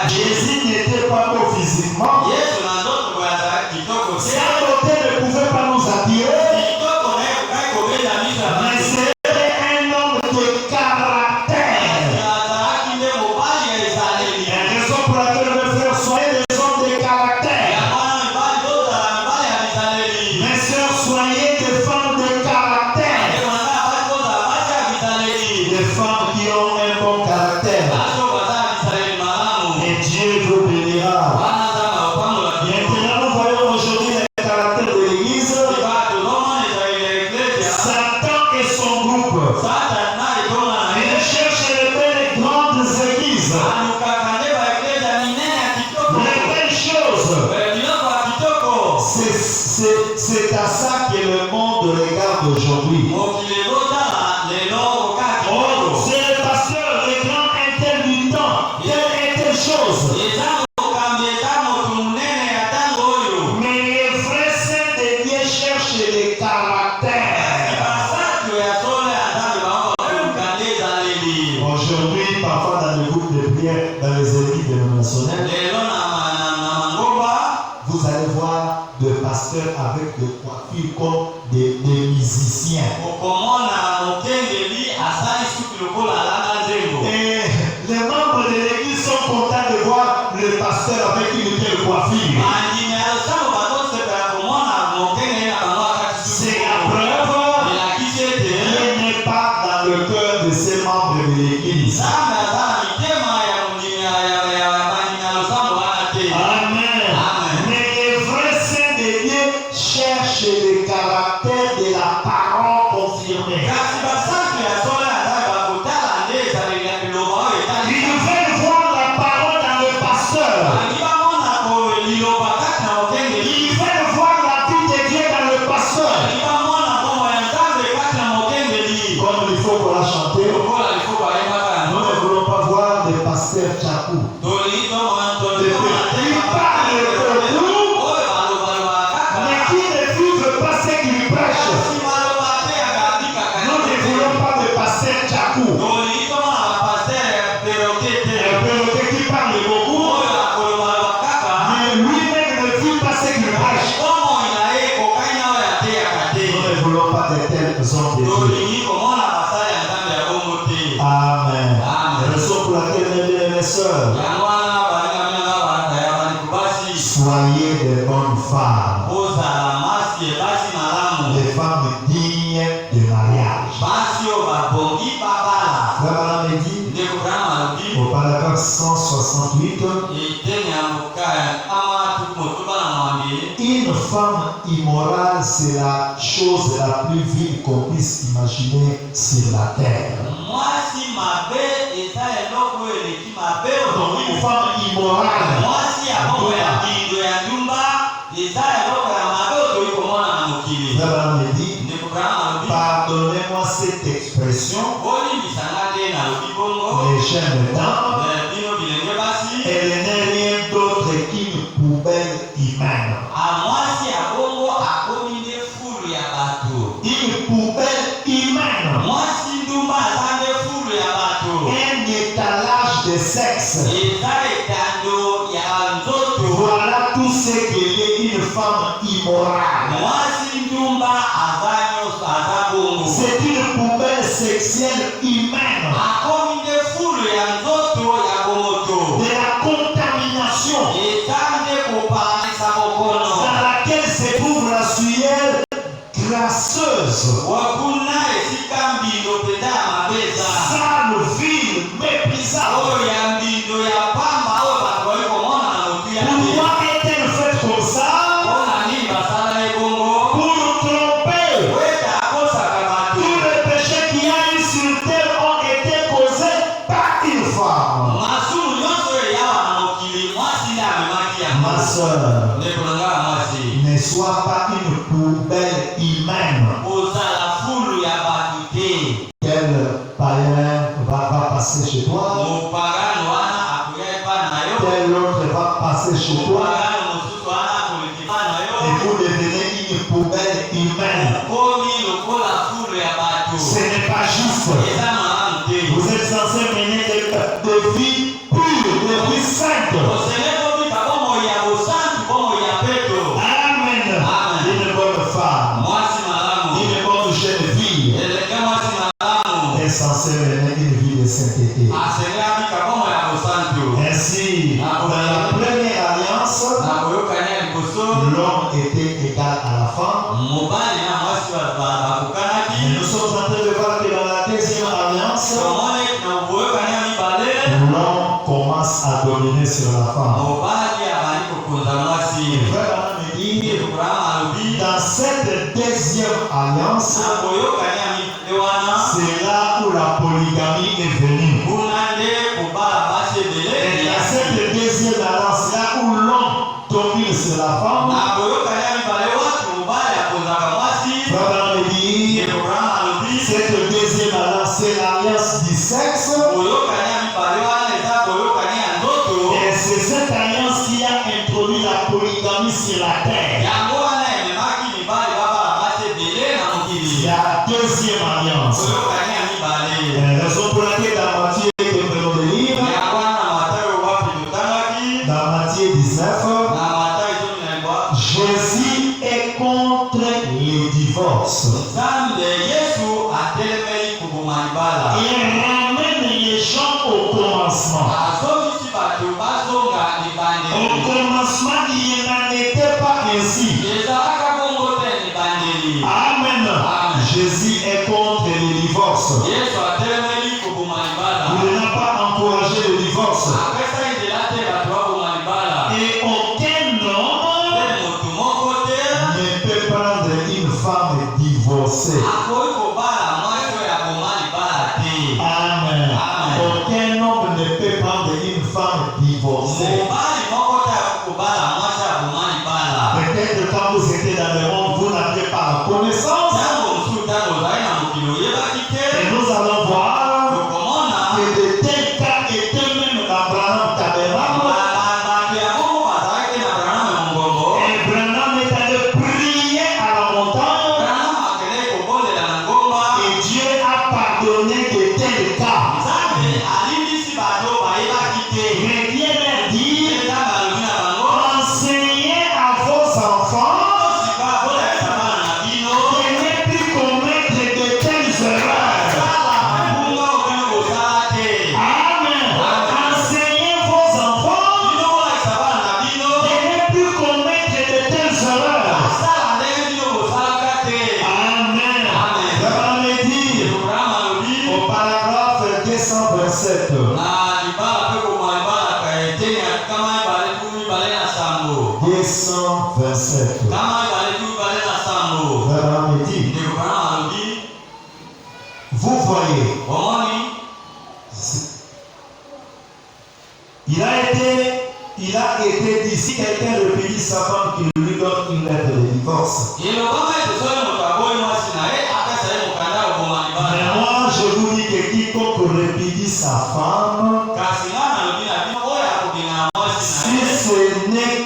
[SPEAKER 1] Jésus n'était pas beau physiquement. Sa beauté ne pouvait pas nous attirer. Mais c'était un homme de caractère. La raison pour laquelle mes frères soyez des hommes de caractère. Mes soeurs, soyez des femmes de caractère. Des femmes qui ont un bon caractère. Et Dieu vous bénira. Maintenant, nous voyons aujourd'hui le caractère de l'Église. Satan et son groupe. Ils cherchent les belles grandes églises. Les belles choses. C'est à ça que le monde regarde aujourd'hui. C'est le pasteur, les grands intermittents, telle et telle chose. Mais les vrais saints de Dieu cherchent les caractères. Aujourd'hui, parfois dans les groupes de prière, dans les églises dénominationnelles, vous allez voir des pasteurs avec des coiffures comme des musiciens. Et les membres de l'église sont contents de voir le pasteur avec une telle coiffure. C'est la preuve qu'il n'est pas dans le cœur de ces membres de l'église. Amen. Mais les vrais saints de Dieu cherchent le caractère de la parole confirmée. Ils veulent voir la parole dans le pasteur. Ils veulent voir la vie de Dieu dans le pasteur. Comme il faut pour la chanter, nous ne voulons pas voir des pasteurs tchakou. Ils parlent beaucoup, mais qui ne vivent pas ce qu'ils prêchent. Nous ne voulons pas de pasteurs tchakou. Un perroquet qui parle beaucoup, mais lui-même ne vit pas ce qu'il prêche. Nous ne voulons pas de tels hommes de Dieu. Amen. Raison pour laquelle, mes sœurs, soyez des bonnes femmes. Des femmes dignes de mariage. Frère dit au paragraphe 168, femme immorale, c'est la chose la plus vile qu'on puisse imaginer sur la terre. Donc une femme immorale. Pardonnez-moi cette expression. Les jeunes dames, elle n'est rien d'autre qu'une poubelle humaine. Une poubelle humaine. Un étalage de sexe. Voilà tout ce qu'est une femme immorale. C'est une poubelle sexuelle humaine. De la contamination dans laquelle se trouve la sueur grasseuse. Sale, vile, méprisable. Pourquoi est-elle faite comme ça? Pour tromper. Tous les péchés qu'il y a eu sur terre ont été causés par une femme. Ma soeur, ne sois pas une poubelle humaine. Quel païen va passer chez toi? Quel autre va passer chez toi? Et vous devenez une poubelle humaine. Ce n'est pas juste. Vous êtes censé mener des vies pures, des vies saintes. Amen. Une bonne femme, une bonne jeune fille est censée mener une vie de sainteté. Ainsi, dans la première alliance, l'homme était égal à la femme. Mais nous sommes en train de voir que dans la deuxième alliance, l'homme commence à dominer sur la femme. Dans cette deuxième alliance, c'est là où la polygamie est venue. Et dans cette deuxième alliance, là où l'homme domine sur la femme, cette deuxième alliance, c'est l'alliance du sexe. Et c'est cette alliance qui a introduit la polygamie sur la terre. La deuxième alliance. Raison pour laquelle dans Matthieu que nous venons de lire, dans Matthieu 19, Jésus est contre les divorces. Il ramène les gens au commencement. Au commencement, il n'en était pas ainsi. Amen. Jésus est contre les divorces. Il n'a pas encouragé le divorce. Et aucun homme ne peut prendre une femme divorcée. Amen. Aucun homme ne peut prendre une femme divorcée. Peut-être quand vous étiez dans le monde, vous n'aviez pas la connaissance. Et nous allons voir que de tels cas étaient même d'Abraham Tabernacle. Et Abraham est allé prier à la montagne. Et Dieu a pardonné de tels cas. Mais Dieu leur dit, enseignez à vos enfants 227. Vraiment me dit, vous voyez, il a été dit, si quelqu'un répudie sa femme, qu'il lui donne une lettre de divorce. Mais moi, je vous dis que quiconque répudie sa femme, si ce n'est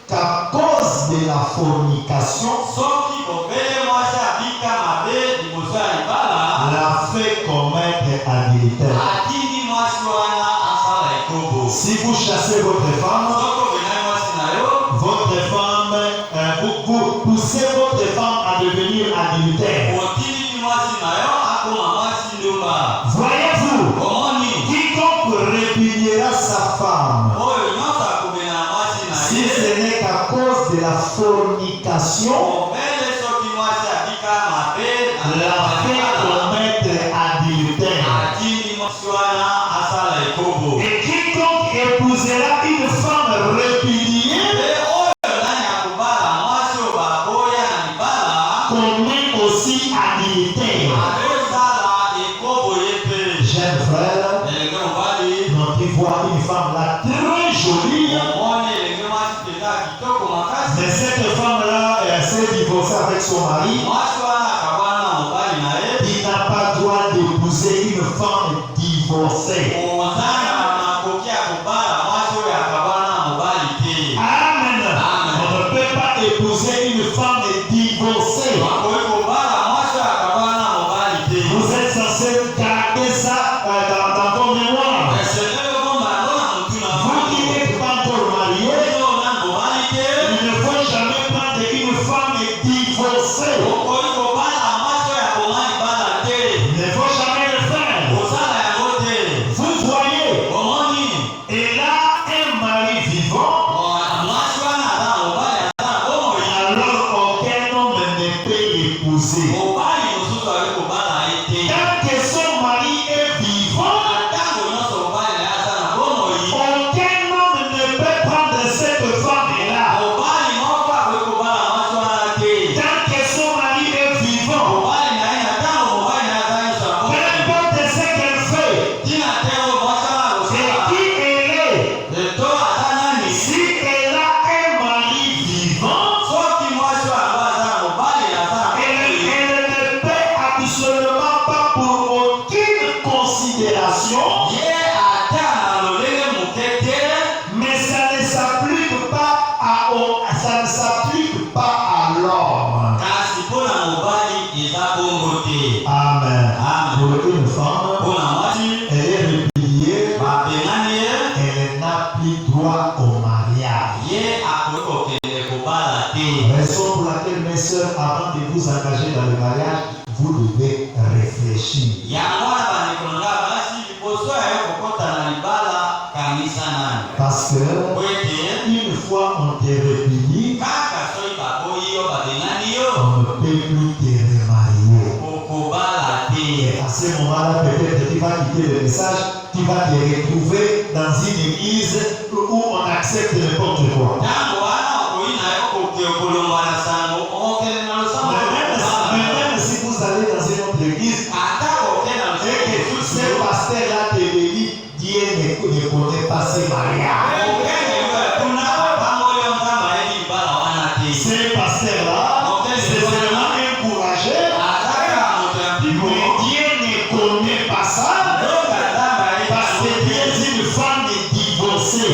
[SPEAKER 1] qu'à cause de la fornication, la fait commettre adultère. Si vous chassez votre femme, vous poussez votre femme à devenir adultère. Voyez-vous, quiconque répudiera sa femme, si ce n'est qu'à cause de la fornication, la fait commettre adultère. Et quiconque épousera une femme répudiée commet aussi adultère. Jeune frère, quand tu vois une femme là très jolie, mais cette femme-là s'est divorcée avec son mari, il n'a pas le droit d'épouser une femme divorcée. Amen. On ne peut pas épouser une femme divorcée. Vous êtes censé garder ça dans vos mémoires. Vous qui n'êtes pas encore marié, il ne faut jamais prendre une femme divorcée. Il ne faut jamais le faire. Vous voyez, et là, un mari vivant, alors aucun homme ne peut l'épouser. Tant que son mari est vivant, aucun homme ne peut prendre cette femme-là. Tant que son mari est vivant, peu importe ce qu'elle fait, et qui elle est, si elle a un mari vivant, elle ne peut absolument pas pour aucune considération, mais ça ne s'applique pas à l'homme. Amen. Pour une femme, elle est répudiée, elle n'a plus droit au mariage. Raison pour laquelle, mes soeurs, avant de vous engager dans le mariage, vous devez réfléchir. Parce que une fois on te répudie, on ne peut plus te remarier. Et à ce moment-là, peut-être tu vas quitter le message, tu vas te retrouver dans une église où on accepte n'importe quoi. Mais même si vous allez dans une autre église, et que tous ces pasteurs-là te disent, Dieu ne connaît pas ces mariages. Ces pasteurs-là, c'est vraiment encouragé, mais Dieu ne connaît pas ça, parce que Dieu est une femme divorcée.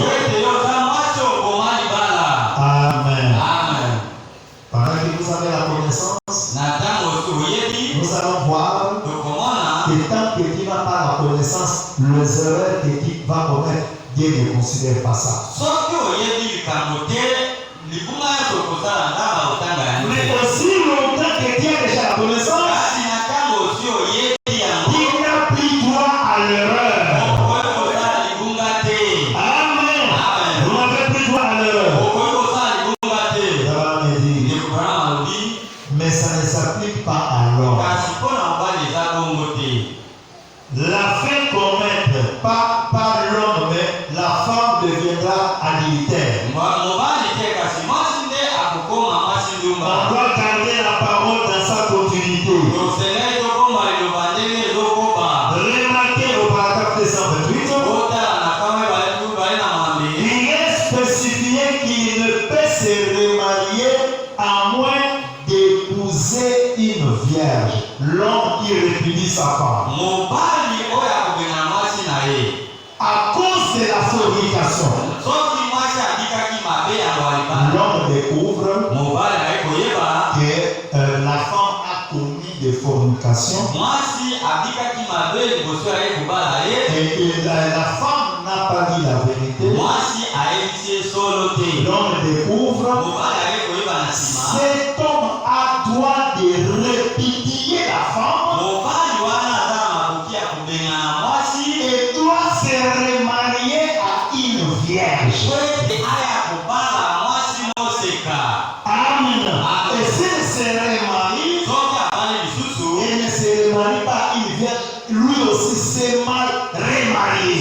[SPEAKER 1] Amen. Pendant que vous avez la connaissance, nous allons voir que tant que tu n'as pas la connaissance, les erreurs que tu vas commettre, Dieu ne considère pas ça. Mais aussi longtemps que tu as déjà la connaissance, il n'a plus droit à l'erreur. Amen. Vous n'avez plus droit à l'erreur. Mais ça ne s'applique pas à l'homme. La fait commettre pas par l'homme, mais la femme deviendra adultère. On doit garder la parole dans sa continuité. Remarquez au paragraphe 228. Il est spécifié qu'il ne peut se remarier à moins d'épouser une vierge. L'homme qui répudie sa femme. À cause de la fornication. L'homme découvre que la femme a commis des fornications et que la femme n'a pas dit la vérité. L'homme découvre cet homme a droit de répudier la femme et doit se remarier à une vierge. Amen. Et s'il se remarie, il ne se remarie pas une vierge, lui aussi s'est mal remarié.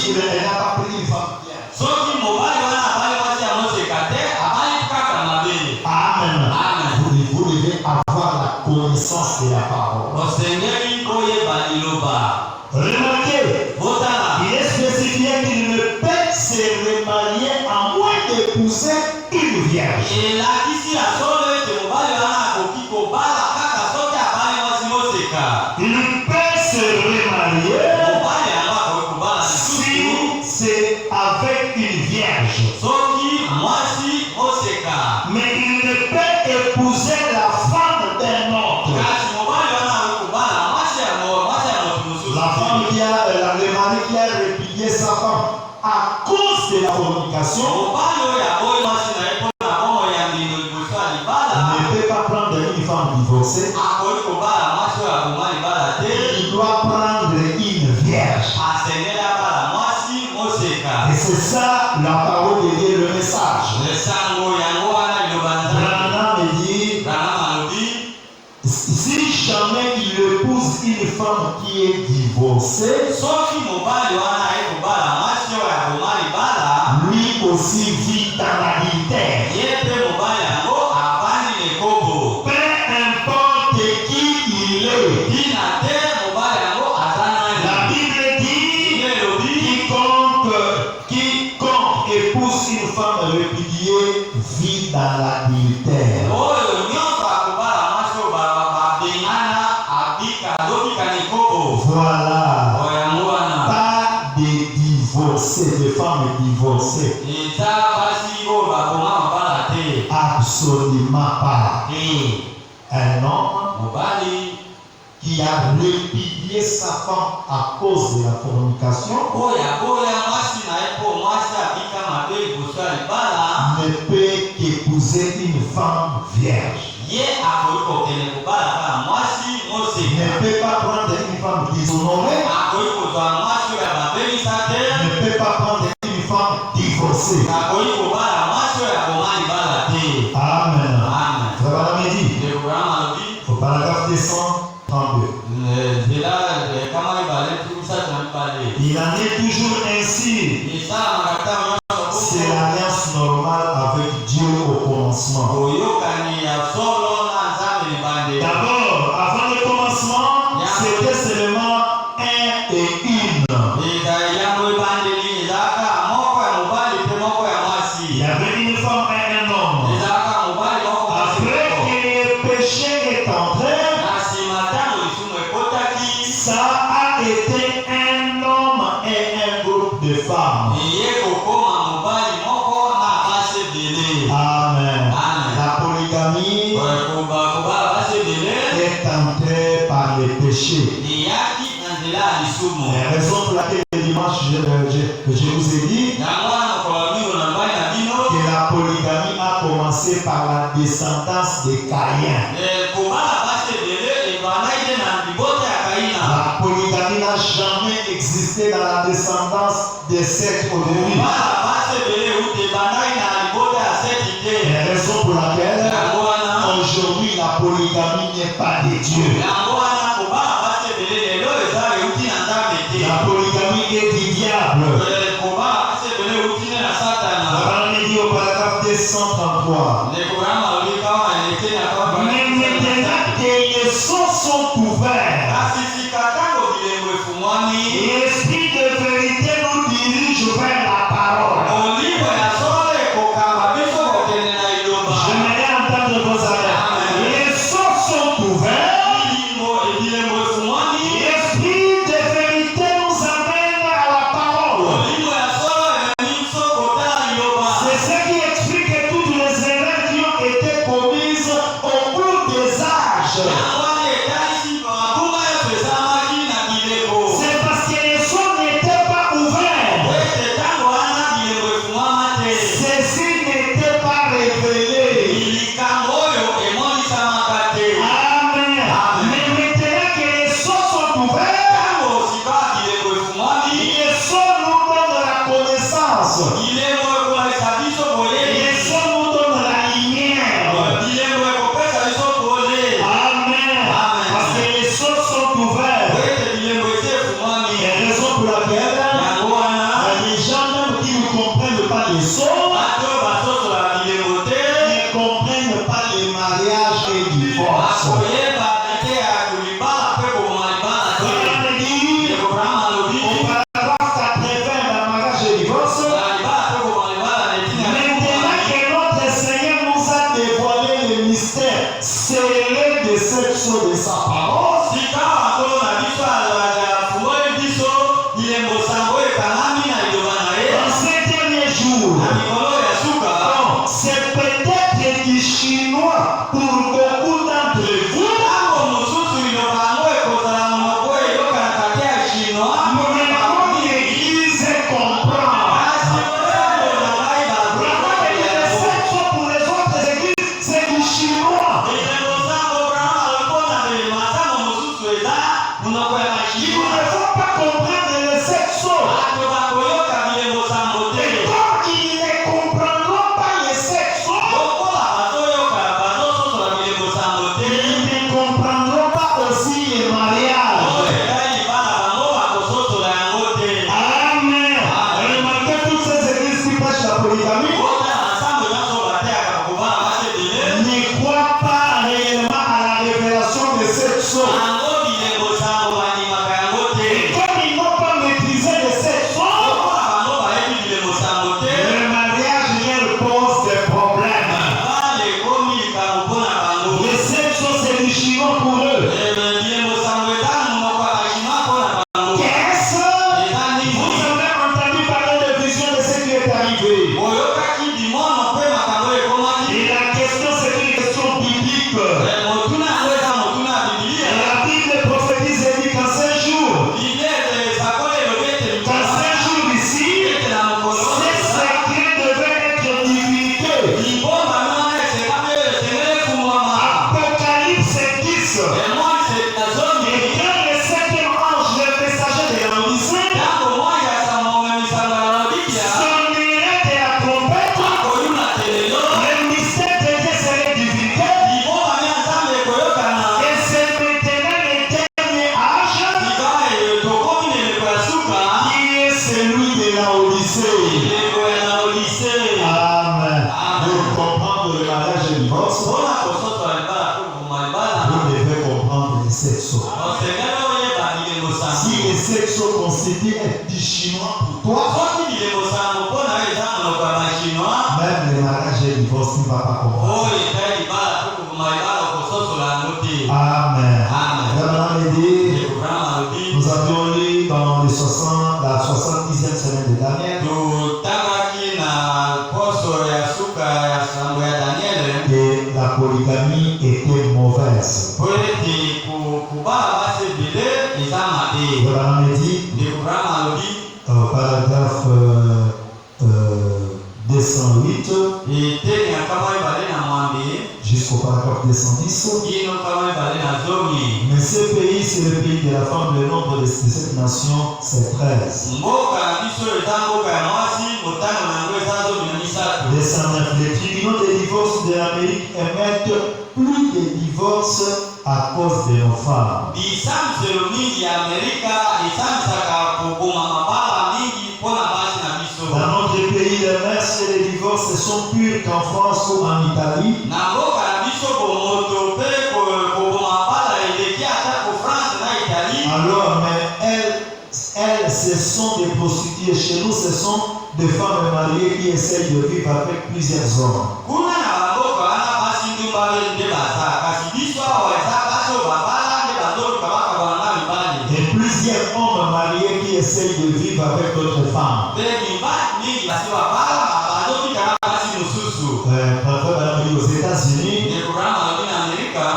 [SPEAKER 1] Il n'a pas pris une femme vierge. Amen. Vous devez avoir la connaissance de la parole. Remarquez, il est spécifié qu'il ne peut se remarier à moins d'épouser une vierge. Il peut se remarier si c'est avec une vierge. Mais il ne peut épouser la femme d'un autre. La femme le mari qui a répudié sa femme à cause de la fornication ne peut pas prendre une femme divorcée. Il doit prendre une vierge. Et c'est ça la parole de Dieu, le message. Branham me dit, si jamais il épouse une femme qui est divorcée, lui aussi vit dans l'adultère. Peu importe qui il est. La Bible dit quiconque épouse une femme répudiée vit dans l'adultère. Voilà. Pas de divorcés, de femmes divorcées. Absolument pas. Un homme qui a répudié sa femme à cause de la fornication ne peut qu'épouser une femme vierge. Ne peut pas prendre une femme déshonorée. Ne peut pas prendre une femme divorcée. Amen. Amen. Dit au paragraphe 232. Il en est toujours ainsi. C'est l'alliance normale avec Dieu au commencement. D'abord, avant le commencement, c'était seulement un et une. Il y avait une femme et un homme. Après que le péché est entré, ça a été un homme et un groupe de femmes. Amen. La polygamie est entrée par le péché. La raison pour laquelle le dimanche je vous ai dit que la polygamie a commencé par la descendance de Caïn. La polygamie n'a jamais existé dans la descendance de Seth au début. La raison pour laquelle aujourd'hui la polygamie n'est pas de Dieu. La polygamie est du diable. On dit au 133. Mais maintenant que les sons sont ouverts, l'esprit de vérité nous dirige vers la parole. J'aimerais entendre vos amis. Les sons sont ouverts. L'esprit de vérité nous amène à la parole. C'est ce qui explique toutes les erreurs qui ont été commises au cours des âges. C'est parce que les sons n'étaient pas ouverts. Ceci n'était pas révélé. Amen. Mais maintenant que les sons sont ouverts, les sons nous donnent la connaissance. Les sons nous donnent la lumière. Amen. Parce que les sons sont ouverts. La raison pour laquelle les gens même qui ne comprennent pas les sons ne comprennent pas les mariages et divorces. Regardez dire au paragraphe 80 dans mariage et divorce. Maintenant que notre Seigneur nous a dévoilé le mystère scellé de cette chose de sa parole, dans ces derniers jours, c'est peut-être du chinois pour beaucoup d'entre vous. Mais comme l'Église comprend. Pour les autres églises, c'est du chinois. Il ne faut pas comprendre le sexe. Et comme ils ne comprendront pas le sexe, ils ne comprendront pas aussi le mariage. Amen. Remarquez toutes ces églises qui prêchent la polygamie ne croient pas réellement à la révélation de cette chose. Et comme ils n'ont pas maîtrisé le sexe, le mariage leur pose des problèmes. Le sexe, c'est du chinois pour eux. Qu'est-ce? Vous avez entendu parler de vision de ce qui est arrivé. Et la question, c'est une question biblique. La Bible prophétise et dit qu'en 5 jours, ici, ces secrets devaient être divulgués. Apocalypse 10. Et quand le 7e ange, le messager de l'Odyssée, sonnerait de la trompette, le mystère de Dieu serait divulgué. Et c'est maintenant le dernier âge qui est celui de l'Odyssée. Amen. Pour comprendre le mariage et le divorce, vous devez comprendre le sexe. Si le sexe constitue être du chinois pour toi, même le mariage et le divorce ne va pas comprendre. Amen. Vraiment, nous avions lu dans la 70e semaine de Daniel que la polygamie était mauvaise. Vraiment, dit paragraphe 208 jusqu'au paragraphe 210. Mais ce pays, c'est le pays de la femme. Le nombre de cette nation, c'est 13. Les tribunaux de divorce de l'Amérique émettent plus de divorces à cause de nos femmes. Dans notre pays, pays, les mœurs et les divorces sont purs qu'en France ou en Italie. Alors, mais elles, ce sont des prostituées. Chez nous, ce sont des femmes mariées qui essayent de vivre avec plusieurs hommes. Et plusieurs hommes mariés qui essayent de vivre avec d'autres femmes. Aux États-Unis,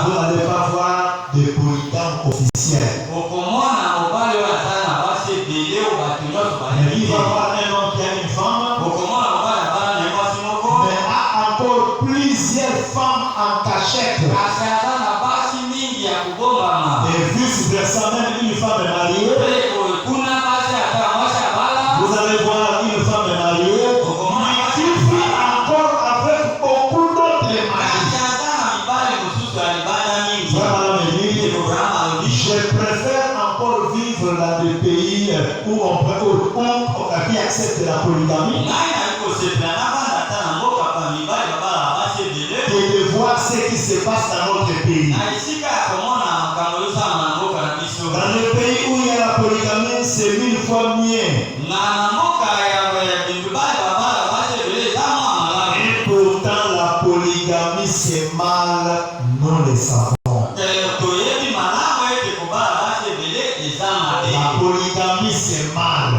[SPEAKER 1] vous n'allez pas voir de polygames officiels. Mais il va y avoir un homme qui a une femme, mais a encore plusieurs femmes en cachette. Et vice-versa, même une femme mariée, vous allez voir une femme mariée qui vit encore avec beaucoup d'autres maris. Je préfère encore vivre dans des pays où qui acceptent la polygamie que de voir ce qui se passe dans notre pays. Dans le pays où il y a la polygamie, c'est 1000 fois mieux. Et pourtant, la polygamie, c'est mal, nous le savons. La polygamie, c'est mal.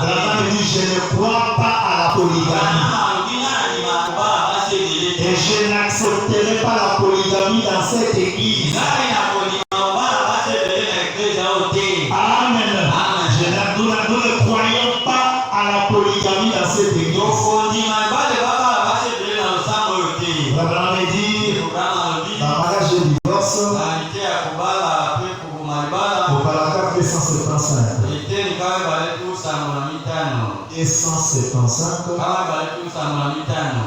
[SPEAKER 1] Vraiment, dit, je ne crois pas à la polygamie. Et je n'accepterai pas la polygamie dans cette église. Amen. Nous ne croyons pas à la polygamie dans cette église. Abraham dit, dans mariage et divorce, au paragraphe 275. Et 175.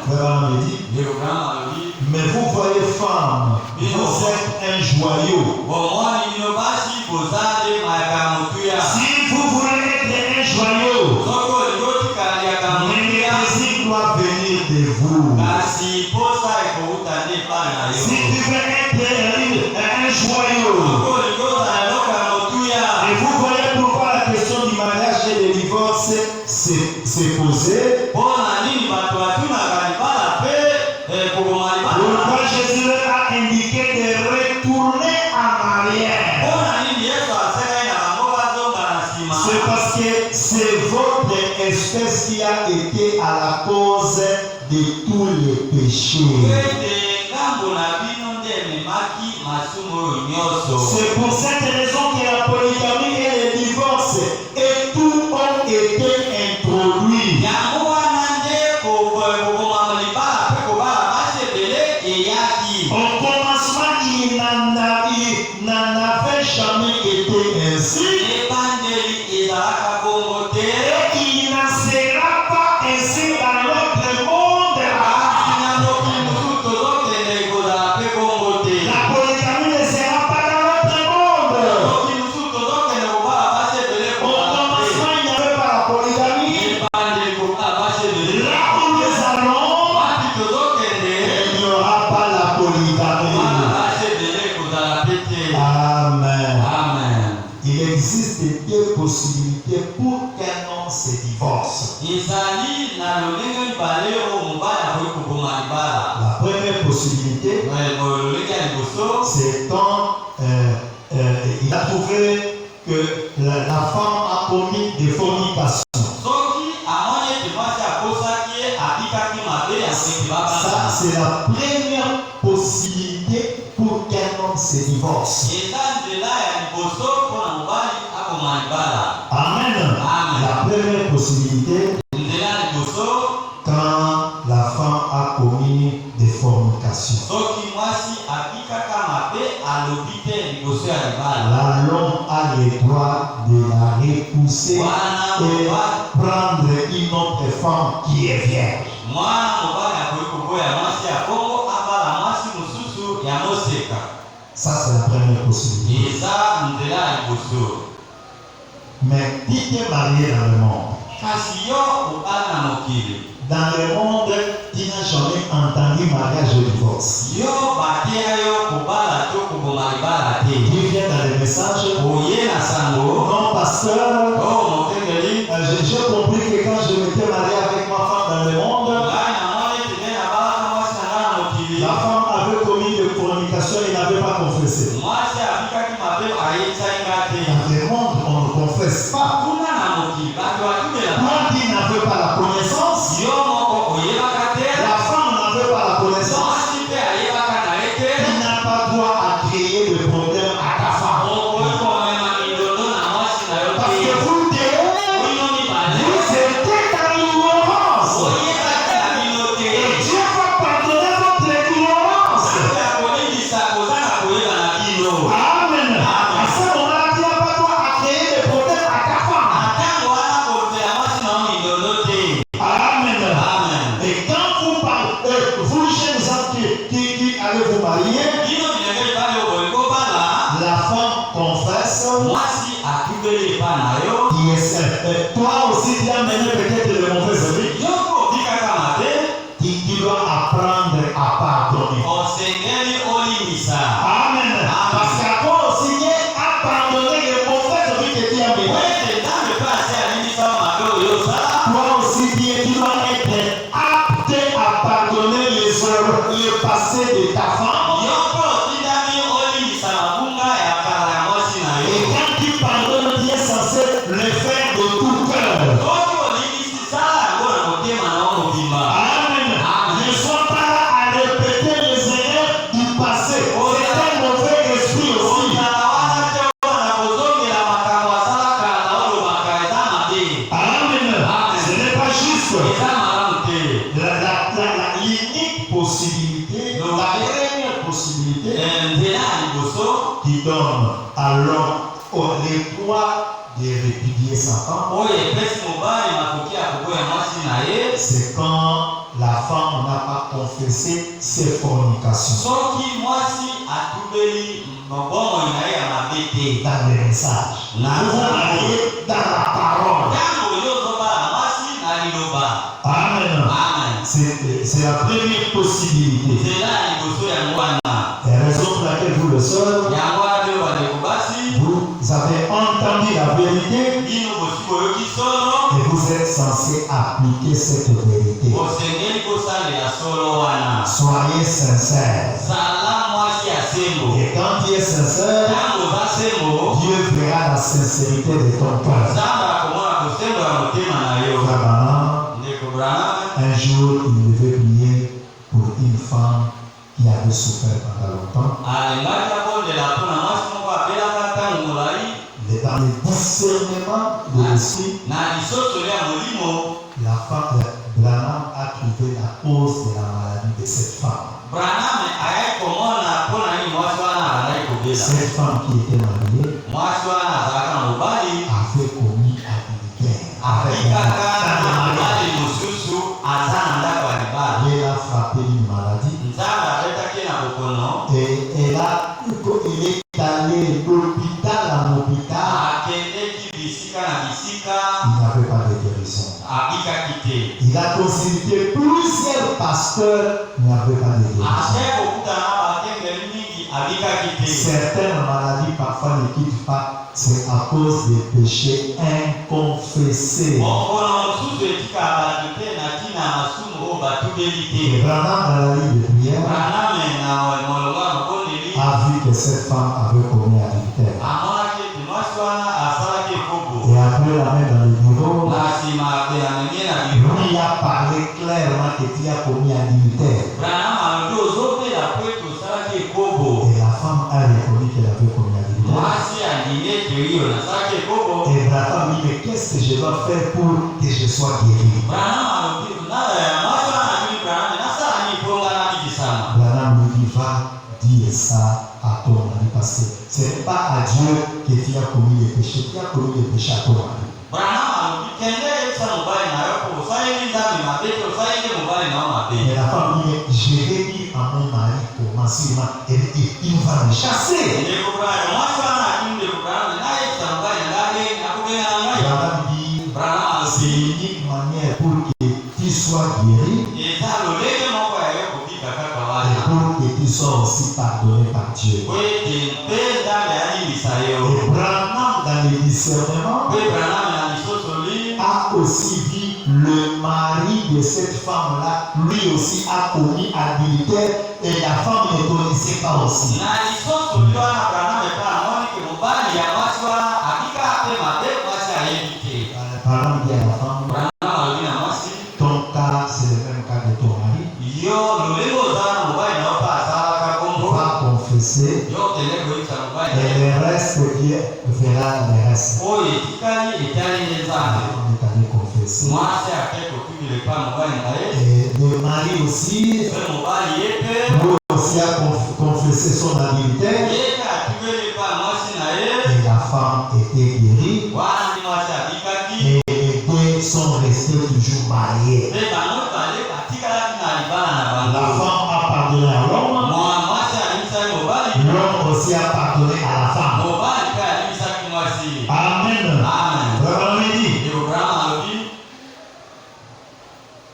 [SPEAKER 1] Abraham dit, mais vous voyez, femme, vous êtes un joyau. Si vous voulez être un joyau, mais le désir doit venir de vous. Si tu veux être un joyau, et vous voyez pourquoi la question du mariage et du divorce s'est posée. Pourquoi Jésus leur a indiqué de retourner en arrière? C'est parce que c'est votre espèce qui a été à la cause de tous les péchés. C'est pour cette raison que la polygamie et le divorce et tout ont été introduits. Au commencement, il n'en avait jamais été ainsi. Et il n'en sera pas ainsi dans l'autre monde. La polygamie ne sera pas dans l'autre monde. Au commencement, il n'y avait pas la polygamie. Là où nous allons, il n'y aura pas la polygamie. Amen. Il existe deux possibilités pour qu'un homme se divorce. La première possibilité, c'est quand il a trouvé que la femme a commis des fornications. Ça, c'est la première possibilité pour qu'un homme se divorce. Amen. La première possibilité, quand la femme a commis des fornications. Là, l'homme a le droit de la repousser et prendre une autre femme qui est vierge. Ça, c'est la première possibilité. Mais qui est marié dans le monde? Dans le monde, tu n'as jamais entendu mariage et divorce. Tu viens dans les messages. Non, pasteur. J'ai compris que quand je m'étais marié avec ma femme dans le monde, la femme avait commis de fornication et n'avait pas confessé. Dans le monde, on ne confesse pas. Quand il n'avait pas la connaissance, la femme n'avait pas la connaissance, il n'a pas droit à créer de problème à ta femme. Parce que vous étiez dans l'ignorance. Et Dieu va pardonner votre ignorance. Amen. À ce moment-là, tu n'as pas droit à créer de problème à ta femme. Amen. Et quand vous parlez, vous jeunes gens qui allez vous marier, la femme confesse. Toi aussi, tu as mené peut-être le mauvais ami. Tu dois apprendre à pardonner. Amen. Parce qu'à toi aussi, tu as pardonné le mauvais ami que tu as mené. Toi aussi, tu dois être apte à pardonner les erreurs, le passé de ta femme. Et quand tu pardonnes, tu es censé le faire de tout cœur. Amen. Ne sois pas là à répéter les erreurs du passé. C'est un mauvais esprit aussi. Amen. Ce n'est pas juste. L'unique possibilité, la première possibilité qui donne à l'homme le droit de répudier sa femme, c'est quand la femme n'a pas confessé ses fornications. Dans les messages, vous allez dans la parole. Amen. C'est la première possibilité. La raison pour laquelle vous le savez, vous avez entendu la vérité et vous êtes censé appliquer cette vérité. Soyez sincères. Et quand tu es sincère, Dieu verra la sincérité de ton cœur. Un jour, il devait prier pour une femme qui avait souffert pendant longtemps. Dans le discernement de l'esprit, la femme Branham a trouvé la cause de la maladie de cette femme. Cette femme qui était mariée avait commis adultère. Elle a frappé une maladie et elle est allée d'hôpital en hôpital. Il n'avait pas de guérison. Il a consulté plusieurs pasteurs, il n'avait pas de guérison. Certaines maladies parfois ne quittent pas, c'est à cause des péchés inconfessés. Et Branham, dans la ligne de prière, a vu que cette femme avait commis adultère. Et après la main dans le bureau, lui a parlé clairement que tu as commis adultère. Et la femme a reconnu qu'elle avait commis adultère. Et Branham dit, mais qu'est-ce que je dois faire pour que je sois guéri? Branham lui dit, va dire ça à ton mari, parce que ce n'est pas à Dieu que tu as commis les péchés, tu as commis les péchés à ton mari. Mais la femme dit, je vais dire à mon mari comment il va me chasser. Branham dit, c'est sois aussi pardonné par Dieu. Et Branham, dans les discernements, a aussi dit le mari de cette femme-là, lui aussi a commis adultère et la femme ne connaissait pas aussi. Parlant dit à la femme, ton cas c'est le même cas de ton mari. Va confesser et le reste Dieu verra le reste. On est allé confesser. Et le mari aussi, lui aussi a confessé son adultère. Et la femme était guérie. Et les deux sont restés toujours mariés. La femme a pardonné à l'homme. L'homme aussi a pardonné à la femme. Amen.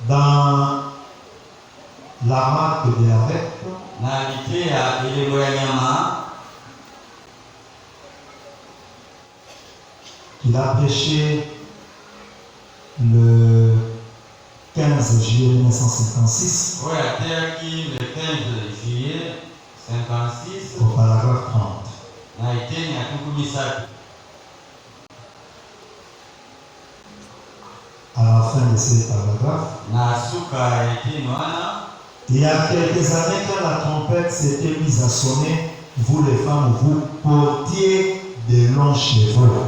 [SPEAKER 1] Dans la marque de la bête, il a prêché le 15 juillet 1956 au paragraphe 30. À la fin de ce paragraphe, il y a quelques années, quand la trompette s'était mise à sonner, vous les femmes, vous portiez de longs cheveux.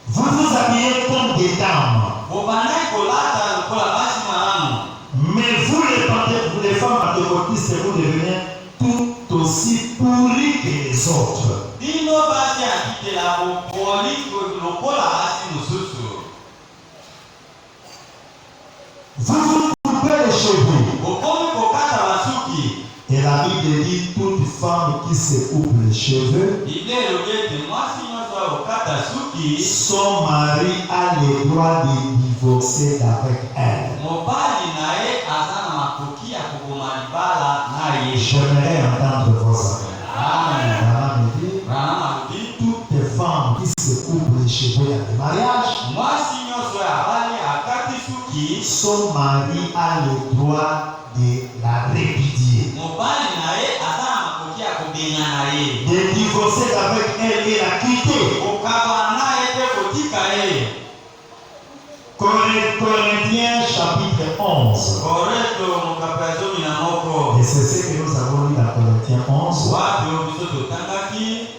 [SPEAKER 1] Vous vous habillez comme des dames. Mais vous les femmes pentecôtistes, vous devenez tout aussi pourris que les autres. Vous vous coupez les cheveux. Et la Bible dit toute femme qui se coupe les cheveux, son mari a le droit de divorcer avec elle. J'aimerais entendre vos affaires. Amen. Toute femme qui se coupe les cheveux dans le mariage, son mari a le droit de la répudier. De divorcer avec elle et la quitter. Corinthiens chapitre 11. Et c'est ce que nous avons lu dans Corinthiens 11.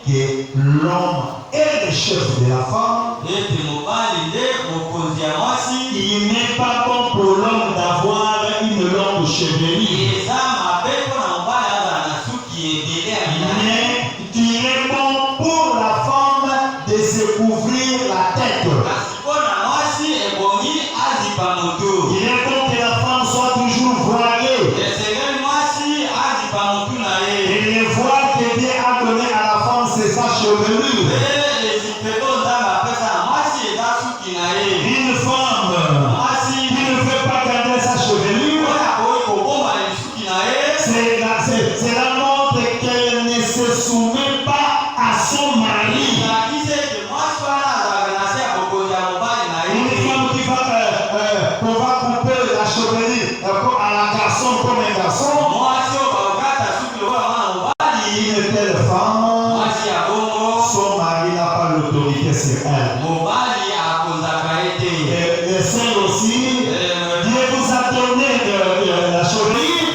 [SPEAKER 1] Que l'homme est le chef de la femme. Il n'est pas bon pour l'homme d'avoir une longue chevelure. Mais il est bon pour la femme de se couvrir la tête. Il est bon que la femme soit toujours voilée. Et le voile que Dieu a donné à la femme, c'est sa chevelure. Une femme qui ne veut pas garder sa chevelure, cela montre qu'elle ne se soumet pas à son mari. Une femme qui va couper la chevelure à la garçon comme un garçon, une telle femme, son mari n'a pas l'autorité sur elle. Les saints aussi, Dieu vous a donné la chevelure.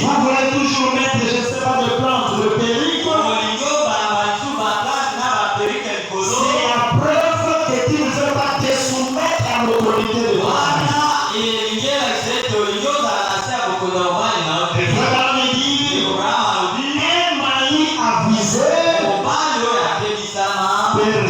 [SPEAKER 1] Vous voulez toujours mettre, je ne sais pas, de plantes, de perruque. C'est la preuve que tu ne veux pas te soumettre à l'autorité de Dieu. Et vraiment me dit, un mari avisé peut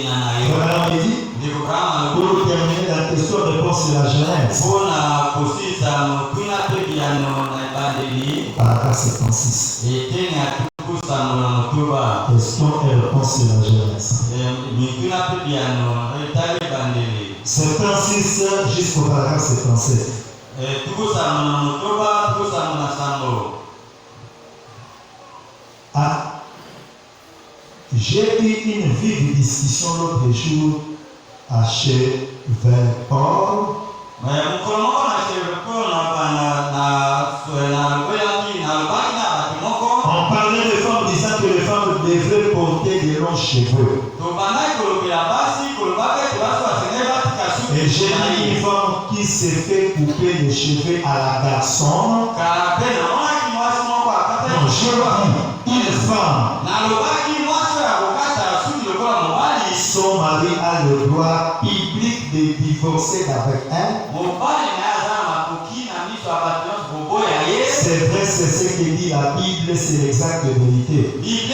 [SPEAKER 1] Abraham dit, pour terminer la question-réponse de la Genèse. Paragraphe 76. Question et réponse de la Genèse. 76 jusqu'au paragraphe 77. Ah, j'ai eu une vive discussion l'autre jour à Chevelport. On parlait des femmes disant que les femmes devraient porter des longs cheveux. Et j'ai dit une femme qui s'est fait couper les cheveux à la garçon. Non, je dis une femme. Son mari a le droit public de divorcer avec elle. C'est vrai, c'est ce que dit la Bible, c'est l'exacte vérité. Il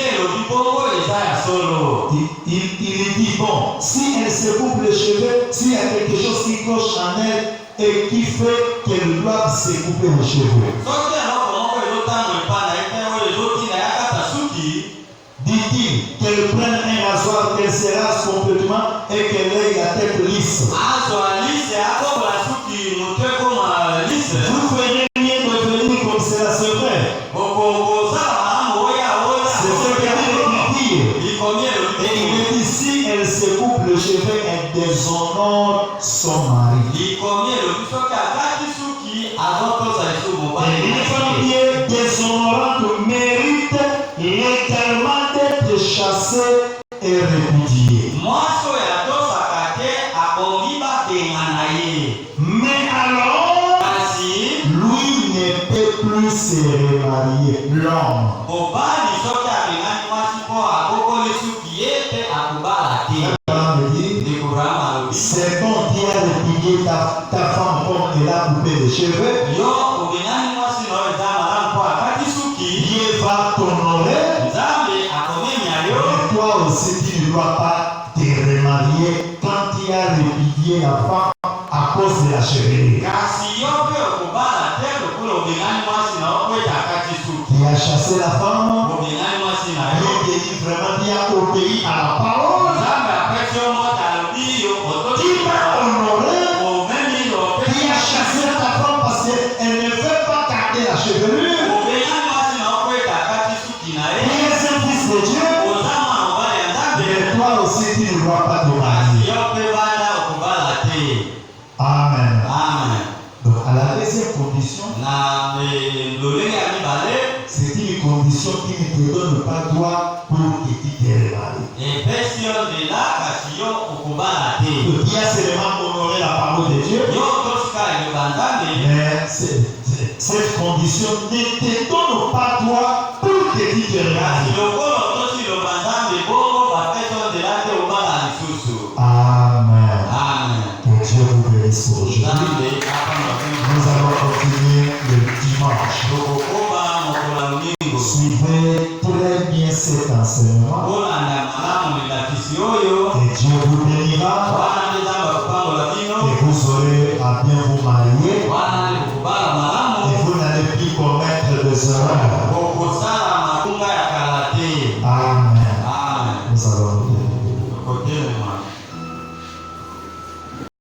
[SPEAKER 1] dit, bon, si elle se coupe les cheveux, s'il y a quelque chose qui cloche en elle et qui fait qu'elle doit se couper les cheveux. Dit-il qu'elle prenne un rasoir, qu'elle se rase complètement et qu'elle ait la tête lisse. Vous ferez bien de venir comme cela se fait. C'est ce qu'elle dit. Et il dit, si elle se coupe le cheveu, elle déshonore son mari. Et une femme qui est déshonorante mérite légalement d'être chassée et répudiée. Mais alors, lui ne peut plus se remarier, l'homme. C'est bon, tu as répudié ta femme comme elle a coupé les cheveux. Dieu va t'honorer. Mais toi aussi, tu ne dois pas te remarier quand tu as répudié la femme à cause de la chevelure. Tu as chassé la femme. Dieu te dit vraiment, tu as obéi à la parole. Tu m'as honoré. Tu as chassé ta femme parce qu'elle ne veut pas garder la chevelure. Tu es un fils de Dieu. Mais toi aussi, tu ne dois pas te marier. Amen. Donc, à la deuxième condition, c'est une condition qui ne te donne pas droit pour que tu te remaries. Tu as seulement honoré la parole de Dieu. Mais cette condition ne te donne pas droit pour que tu te remaries. Amen. Que Dieu vous bénisse aujourd'hui. Nous allons continuer le dimanche. Suivez très bien cet enseignement. Et Dieu vous bénira. Et vous aurez à bien vous marier. Et vous n'allez plus commettre des erreurs. Amen. Nous allons